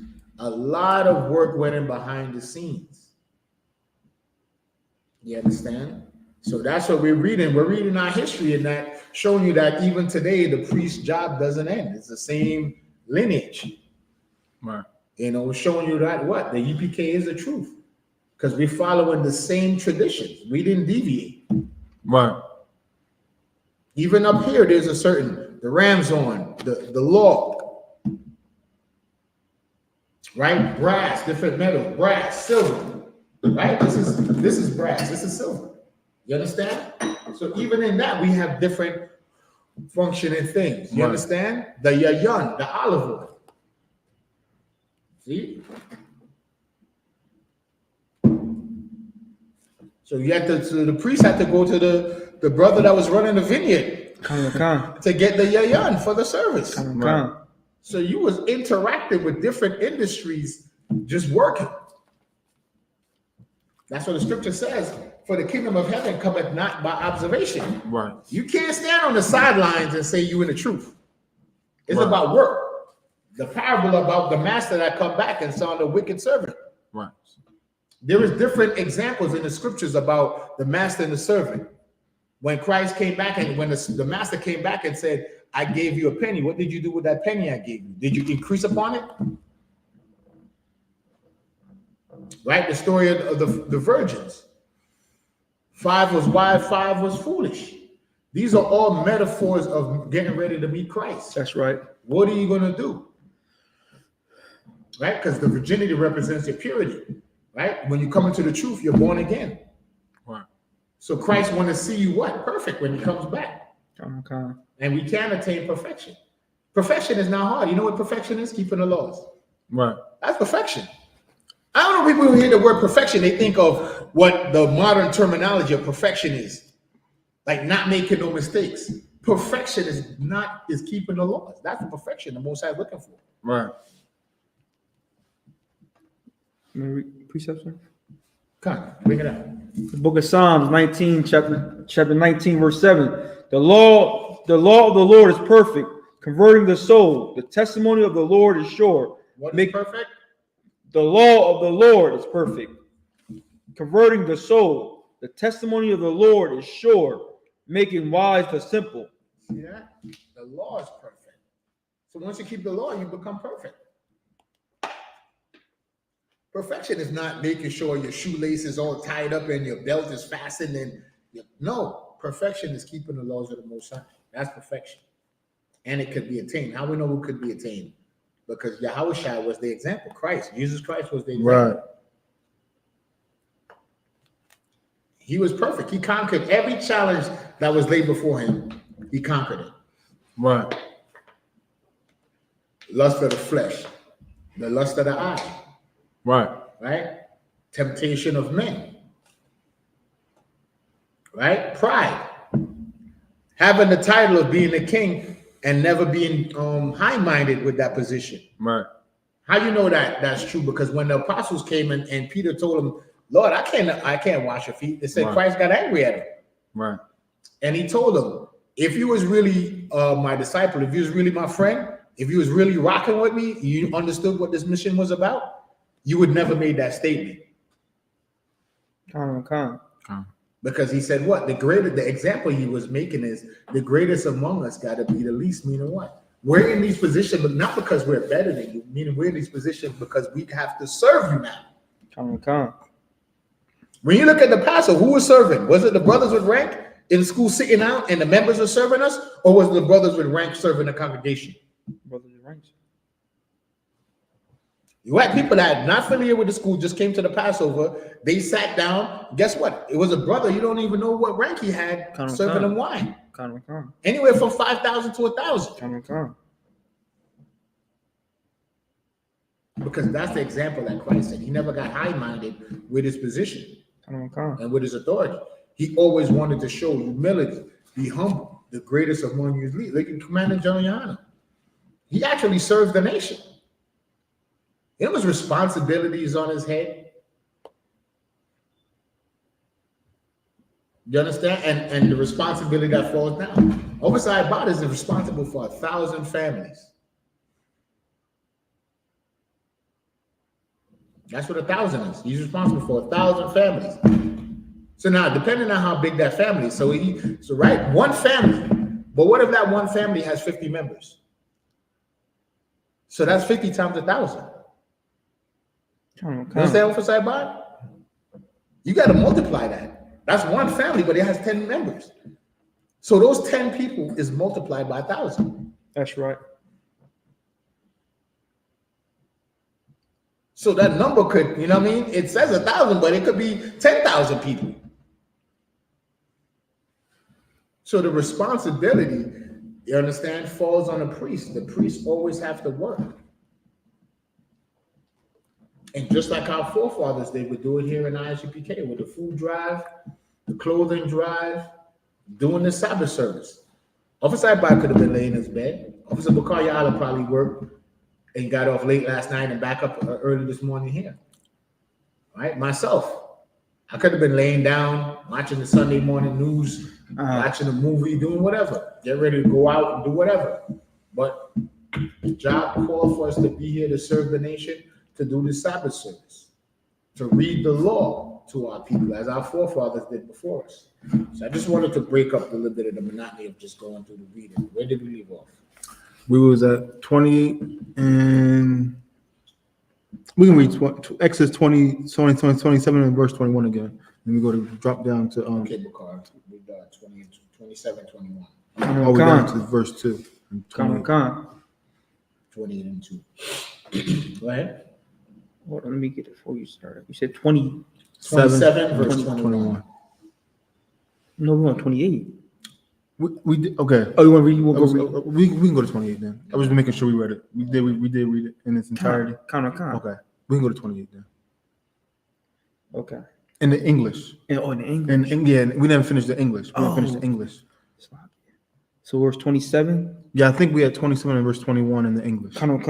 A lot of work went in behind the scenes. You understand? So that's what we're reading. We're reading our history, and that showing you that even today the priest's job doesn't end. It's the same lineage. Right. You know, showing you that what the U.P.K is the truth, because we're following the same traditions. We didn't deviate. Right. Even up here, there's a certain the ram's horn, the log, right? Brass, different metal, brass, silver, right? This is brass. This is silver. You understand? So even in that, we have different functioning things. You understand? The yayan, the olive oil. See? So you had to, so the priest had to go to the brother that was running the vineyard to get the yayan for the service. So you was interacting with different industries, just working. That's what the scripture says. For the kingdom of heaven cometh not by observation. Right. You can't stand on the sidelines and say you in the truth. It's about work. The parable about the master that come back and saw the wicked servant. Right. There is different examples in the scriptures about the master and the servant. When Christ came back and when the master came back and said, I gave you a penny. What did you do with that penny I gave you? Did you increase upon it? Right? The story of the virgins. 5 was wise, 5 was foolish. These are all metaphors of getting ready to meet Christ. That's right. What are you going to do? Right? Because the virginity represents your purity. Right? When you come into the truth, you're born again. Right. So Christ wants to see you what? Perfect when he comes back. Okay. And we can attain perfection. Perfection is not hard. You know what perfection is? Keeping the laws. Right. That's perfection. I don't know, people who hear the word perfection, they think of what the modern terminology of perfection is. Like not making no mistakes. Perfection is keeping the laws. That's the perfection the Most High is looking for. Right. Precepts, sir? Come on, bring it up. The book of Psalms 19, chapter 19, verse 7. The law of the Lord is perfect, converting the soul. The testimony of the Lord is sure. What is perfect? The law of the Lord is perfect, converting the soul. The testimony of the Lord is sure, making wise the simple. See that? The law is perfect. So once you keep the law, you become perfect. Perfection is not making sure your shoelace is all tied up and your belt is fastened. No, perfection is keeping the laws of the Most High. That's perfection. And it could be attained. How we know it could be attained? Because Yahushua was the example. Christ, Jesus Christ was the example. Right. He was perfect. He conquered every challenge that was laid before him. He conquered it. Right. Lust of the flesh, the lust of the eye. Right. Right? Temptation of men. Right? Pride. Having the title of being a king and never being high-minded with that position. Right. How you know that that's true? Because when the apostles came in and Peter told him, Lord, I can't wash your feet. They said Christ got angry at him. Right. And he told them, if you was really my disciple, if you was really my friend, if you was really rocking with me, you understood what this mission was about, you would never made that statement. Because he said what? The example he was making is the greatest among us got to be the least, meaning what? We're in these positions, but not because we're better than you, meaning we're in these positions because we have to serve you now. Con. When you look at the pastor, who was serving? Was it the brothers with rank in school sitting out and the members are serving us? Or was it the brothers with rank serving the congregation? Brothers and ranks. You had people that are not familiar with the school, just came to the Passover. They sat down. Guess what? It was a brother. You don't even know what rank he had serving them wine. Con. Anywhere from 5,000 to 1,000. Con. Because that's the example that Christ said. He never got high-minded with his position and with his authority. He always wanted to show humility, be humble. The greatest among you is least. Look at Commander GEN.YAHANNA. He actually served the nation. It was responsibilities on his head. You understand? And the responsibility that falls down. Oversight bodies is responsible for 1,000 families. That's what 1,000 is. He's responsible for 1,000 families. So now, depending on how big that family is, so right, one family. But what if that one family has 50 members? So that's 50 times 1,000. You understand oversight body? You got to multiply that. That's one family, but it has 10 members. So those 10 people is multiplied by 1,000. That's right. So that number could, you know what I mean? It says 1,000, but it could be 10,000 people. So the responsibility, you understand, falls on the priest. The priests always have to work. And just like our forefathers, they would do it here in I.S.U.P.K. with the food drive, the clothing drive, doing the Sabbath service. Officer Isupk could have been laying in his bed. Officer GEN.YAHANNA probably worked and got off late last night and back up early this morning here. All right, myself, I could have been laying down, watching the Sunday morning news, watching a movie, doing whatever, get ready to go out and do whatever. But the job called for us to be here to serve the nation, to do the Sabbath service, to read the law to our people, as our forefathers did before us. So I just wanted to break up a little bit of the monotony of just going through the reading. Where did we leave off? We was at 28 and we can read Exodus 27 and verse 21 again. Then we go to drop down to Okay, Bakar, we got 20, 27, 21. all the way down to verse 2. 28. 28 and 2. Go ahead. Hold on, let me get it before you start. You said 20. 27 verse 21. No, we're on 28. We did, okay. Oh, you want to read? We'll go read. We can go to 28 then. I was just making sure we read it. We did read it in its entirety. Con. Okay, we can go to 28 then. Okay. In the English. In the English. And yeah, we never finished the English. We didn't finish the English. So verse 27? Yeah, I think we had 27 and verse 21 in the English. Con.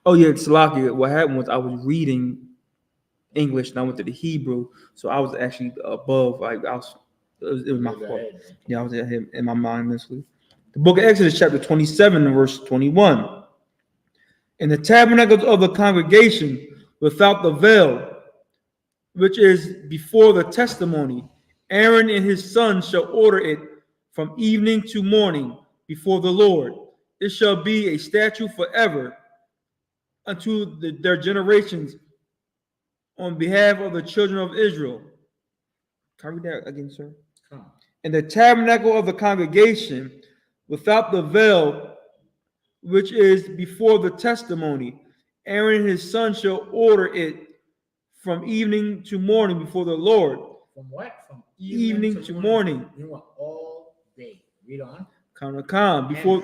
Oh yeah, Salaki. What happened was I was reading English and I went to the Hebrew, so I was actually above. Like it was my fault. Yeah, I was ahead in my mind mentally. The book of Exodus, chapter 27, and verse 21. In the tabernacles of the congregation, without the veil, which is before the testimony, Aaron and his sons shall order it from evening to morning before the Lord. It shall be a statute forever unto their generations on behalf of the children of Israel. Can I read that again, sir? In the tabernacle of the congregation, without the veil, which is before the testimony, Aaron and his son shall order it from evening to morning before the Lord. From what? From Evening to morning. You want all day. Read on. Before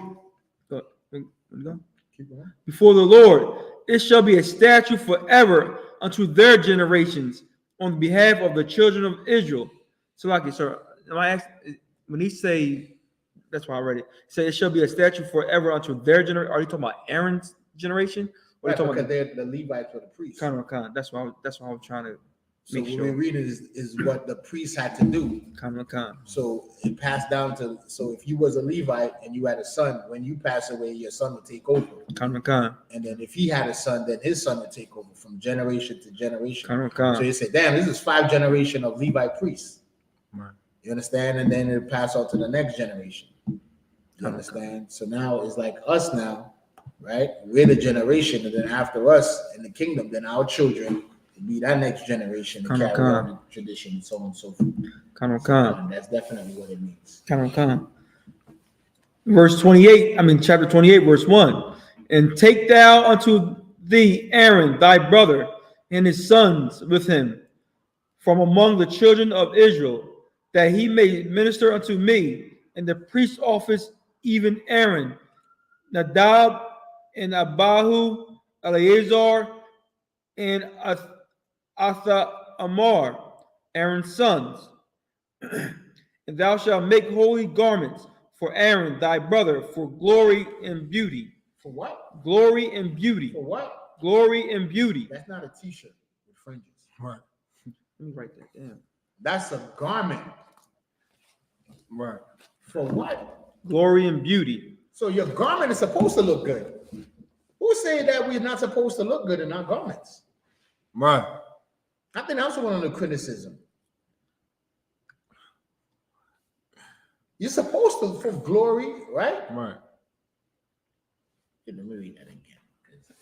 Keep going. before the Lord. It shall be a statute forever unto their generations on behalf of the children of Israel. So, like, sir, when he say, that's why I read it. Say it shall be a statute forever unto their generation. Are you talking about Aaron's generation? Or Right, are you talking because about they're the Levites or the priests. That's why I was trying to So make what sure. we're reading is what the priests had to do. So it passed down to, so if you was a Levite and you had a son, when you pass away, your son would take over. And then if he had a son, then his son would take over from generation to generation. So you say, damn, this is 5 generations of Levite priests. Right. You understand? And then it'll pass on to the next generation. You understand? So now it's like us now. right? We're the generation, and then after us in the kingdom, then our children will be that next generation to carry on the tradition and so on and so forth. That's definitely what it means. Verse 28, chapter 28, verse 1. And take thou unto thee Aaron, thy brother, and his sons with him, from among the children of Israel, that he may minister unto me in the priest's office, even Aaron, Nadab, and Abihu, Eleazar, and Athamar, Aaron's sons. And thou shalt make holy garments for Aaron thy brother, for glory and beauty. For what? Glory and beauty. For what? Glory and beauty. That's not a t-shirt with fringes. Right. Let me write that down. That's a garment. Right. For what? Glory and beauty. So your garment is supposed to look good. Who said that we're not supposed to look good in our garments? Right. I think that's one of the criticism. You're supposed to for glory, right? Right. Let me read that again.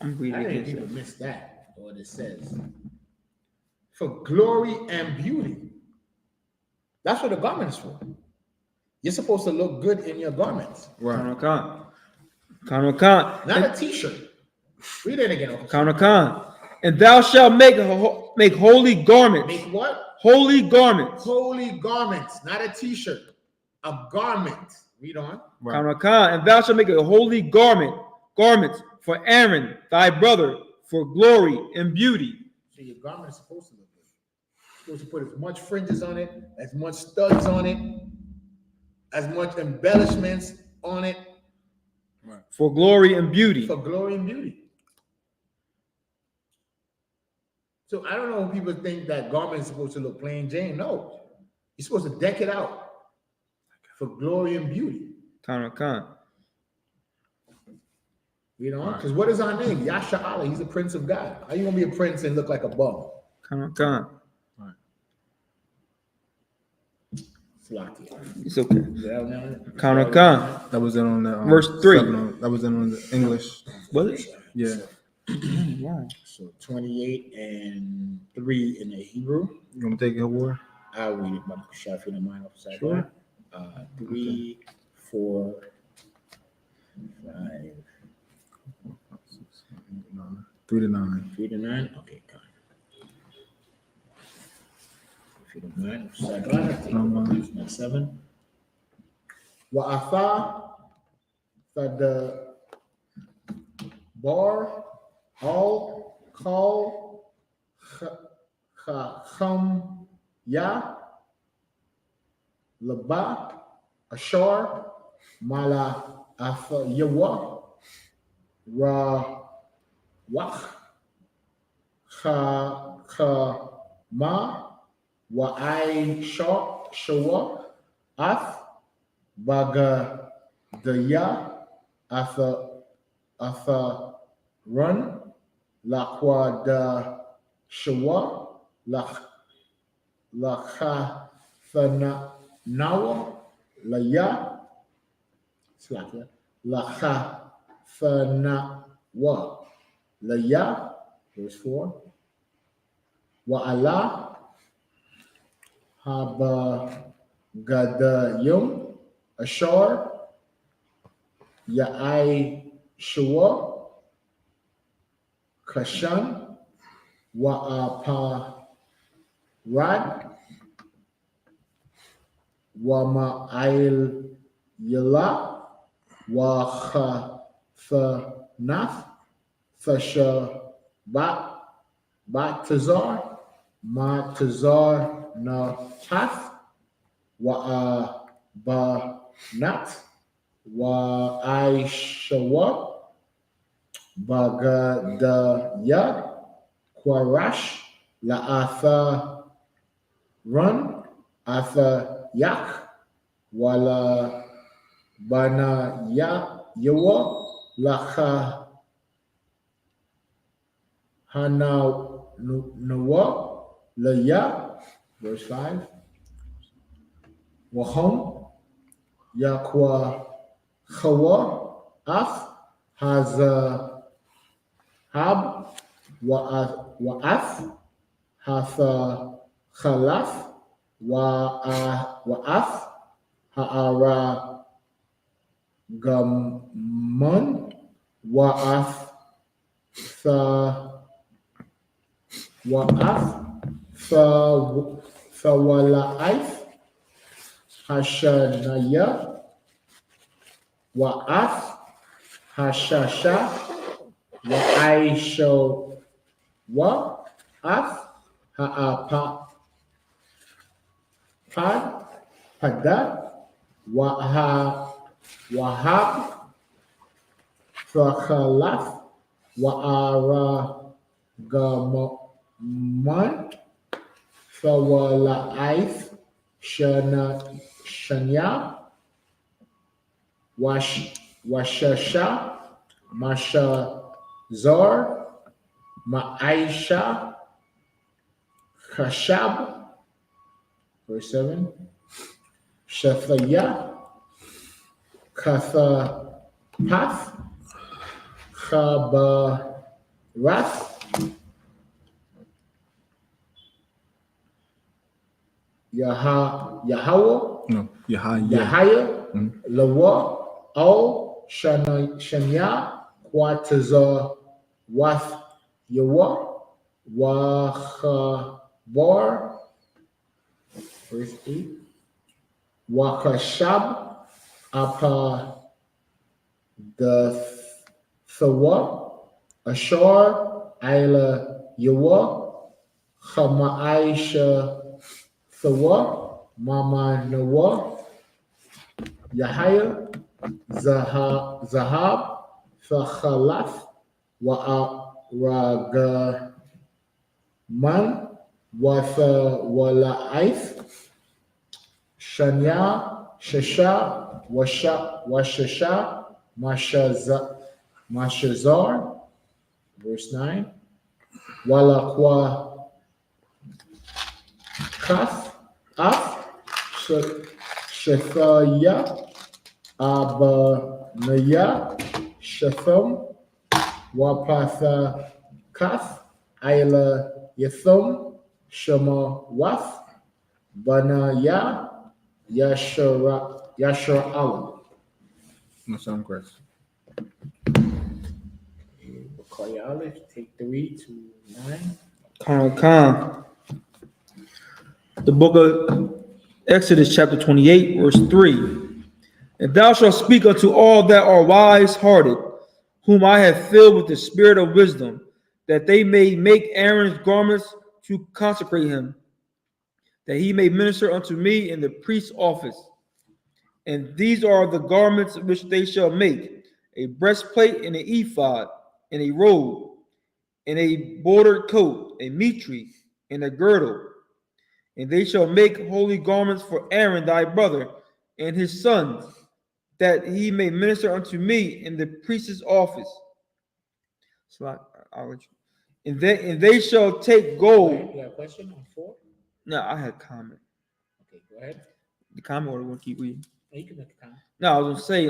I'm reading I think again. people miss that, what it says. For glory and beauty. That's what the garment is for. You're supposed to look good in your garments. Right. Not Not a t-shirt. Read it again. And thou shalt make holy garments. Make what? Holy garments. Holy garments, not a t-shirt. A garment. Read on. Right. And thou shalt make a holy garments for Aaron, thy brother, for glory and beauty. So your garment is supposed to look good. You're supposed to put as much fringes on it, as much studs on it, as much embellishments on it. Right. For glory and beauty. For glory and beauty. So I don't know if people think that garment is supposed to look plain Jane. No. You're supposed to deck it out for glory and beauty. You know, because what is our name? Yasha Allah. He's a prince of God. How you gonna be a prince and look like a bum? Right. It's okay. That was in on the Verse 3. That was in on the English. Was it? Yeah. Wow. So 28 and 3 in the Hebrew. You want to take it, War? I'll read it. My Shafi in the mind off the side. Sure. 3, 4, 5. 3 to 9. 3 to 9. Okay, got it. If you don't mind, take it. 7. Wa'atha the bar all call chacham ya laba ashar mala afa yawa ra wach cha ma wa I shawa ath baga daya atha run laqwa da shawa lakha thana nawa laya slakia lakha thana wa laya verse 4 wa Allah haba gadayum ashar ya I shawa kashan wa apa rad wa ma'il yala wa khafanath fasha batazar na tath wa banat wa aishawa bagadaya Quarash la'atha run atha yak wala bana ya yawa lacha hana nawa laya verse 5 wahom yakwa chawa af Hazahab, Wa'ath, Hatha-Khalaf, Wa'ath, Ha'ara Gamon, Wa'ath, Thawalaith, Hashanaya, Wa'ath, Hashasha, Wa'aisho, Wa'ath, Ha'apad, Padat, Wahab, Thakalath, Wa'ara Gamon, Thawalaith, Shania, Washasha, Mashazar, Ma'aisha, Khashab, verse 7, Shathaya, Kathapath, Chabarath, Yahweh, No, Yahya. Yahaya, Lawa, O, Shania, Quatazar, Wath, Yawa, Wachabar, verse 8, Wakashab, Apa, the Thawa, Ashar, Ila, Yawa, Chama'aisha, Thawa, Mama Nawa, Yahaya, Zahab, Thachalath, Wa'aragaman, Watha Shania, Shasha, Washasha, Mashazar, verse 9, Walakwa Kath, Af, Shethaya, Abanaya, Shetham, Wapatha Kath, Ila Yatham, Shema Wath, Banaya, Yashar No sound correct. Aleph, take 3 to 9. Khan. The book of Exodus, chapter 28, verse 3. And thou shalt speak unto all that are wise hearted, whom I have filled with the spirit of wisdom, that they may make Aaron's garments to consecrate him, that he may minister unto me in the priest's office. And these are the garments which they shall make: a breastplate, and an ephod, and a robe, and a bordered coat, a mitre, and a girdle. And they shall make holy garments for Aaron thy brother and his sons, that he may minister unto me in the priest's office. So I'll let you. And they shall take gold. You have a question on 4? No, I had a comment. Okay, go ahead. The comment, or we'll keep reading. Oh, you can make a comment. No, I was gonna say,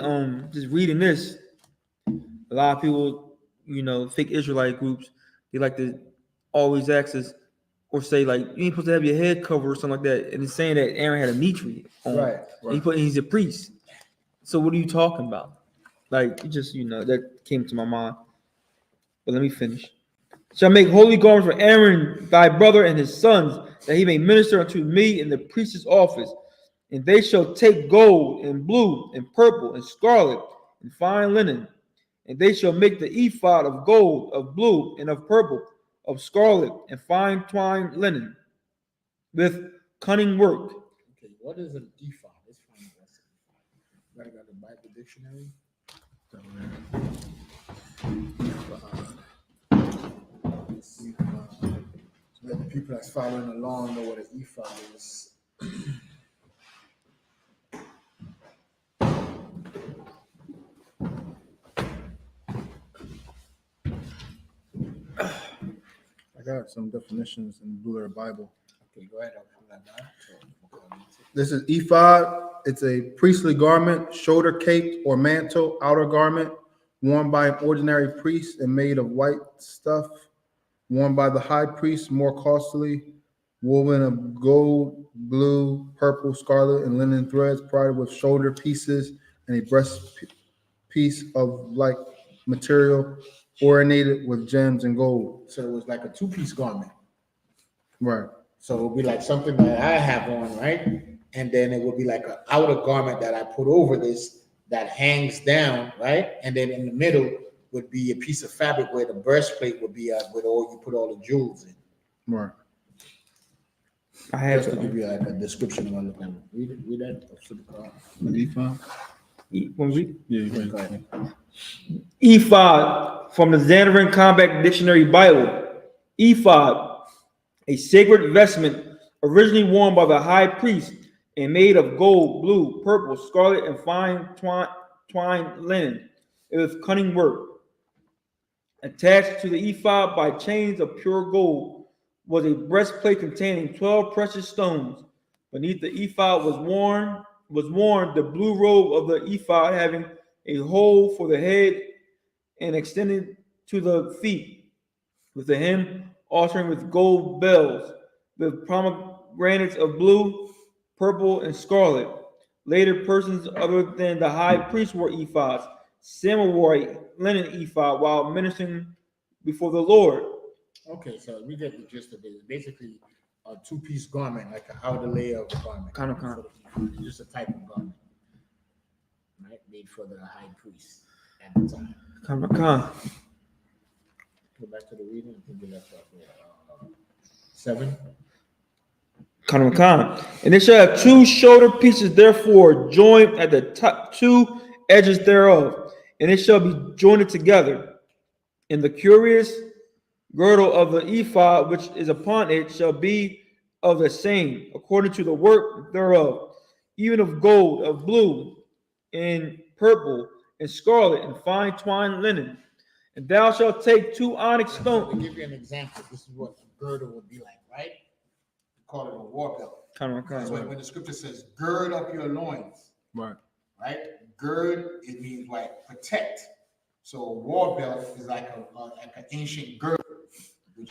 just reading this, a lot of people, fake Israelite groups, they like to always ask us or say like, you ain't supposed to have your head covered or something like that, and it's saying that Aaron had a mitre on. Right. He's a priest. So what are you talking about? Like, that came to my mind. But let me finish. Shall make holy garments for Aaron thy brother and his sons, that he may minister unto me in the priest's office. And they shall take gold and blue and purple and scarlet and fine linen. And they shall make the ephod of gold, of blue, and of purple, of scarlet, and fine twined linen, with cunning work. Okay, what is an ephod? Let's find out what's an ephod. Right, got the Bible dictionary. So that the people that's following along know what an ephod is. I got some definitions in the Blue Letter Bible. Okay, go ahead. I'll pull that down. This is ephod. It's a priestly garment, shoulder cape or mantle, outer garment, worn by an ordinary priest and made of white stuff, worn by the high priest, more costly, woven of gold, blue, purple, scarlet, and linen threads, provided with shoulder pieces and a breast piece of like material, ornated with gems and gold. So it was like a two-piece garment. Right. So it would be like something that I have on, right? And then it would be like an outer garment that I put over this that hangs down, right? And then in the middle would be a piece of fabric where the breastplate would be with all you put all the jewels in. Right. I have Just to give you like a description of what it looked like. Read that. When we Yeah, Go ahead. ephod from the Zandarin Combat Dictionary Bible. Ephod, a sacred vestment originally worn by the high priest and made of gold, blue, purple, scarlet, and fine twined linen. It was cunning work. Attached to the ephod by chains of pure gold was a breastplate containing 12 precious stones. Beneath the ephod was worn the blue robe of the ephod, having a hole for the head and extended to the feet, with the hem altering with gold bells, with pomegranates of blue, purple, and scarlet. Later persons other than the high priest wore ephods. Samuel wore a linen ephod while ministering before the Lord. Okay, so we get the gist of it. It's basically a two-piece garment, like an outer layer of a garment. Kind of. It's just a type of garment, right? Made for the high priest at the time. Kind. Go back to the reading. I think we left off at 7. And it shall have two shoulder pieces, therefore joined at the top, two edges thereof, and it shall be joined together. And the curious girdle of the ephod which is upon it shall be of the same, according to the work thereof, even of gold, of blue, and purple, and scarlet, and fine twined linen. And thou shalt take two onyx To stones. give you an example, this is what a girdle would be like, right? We call it a war belt. So when the scripture says, gird up your loins, Right. right? Gird, it means like protect. So a war belt is like an ancient girdle, which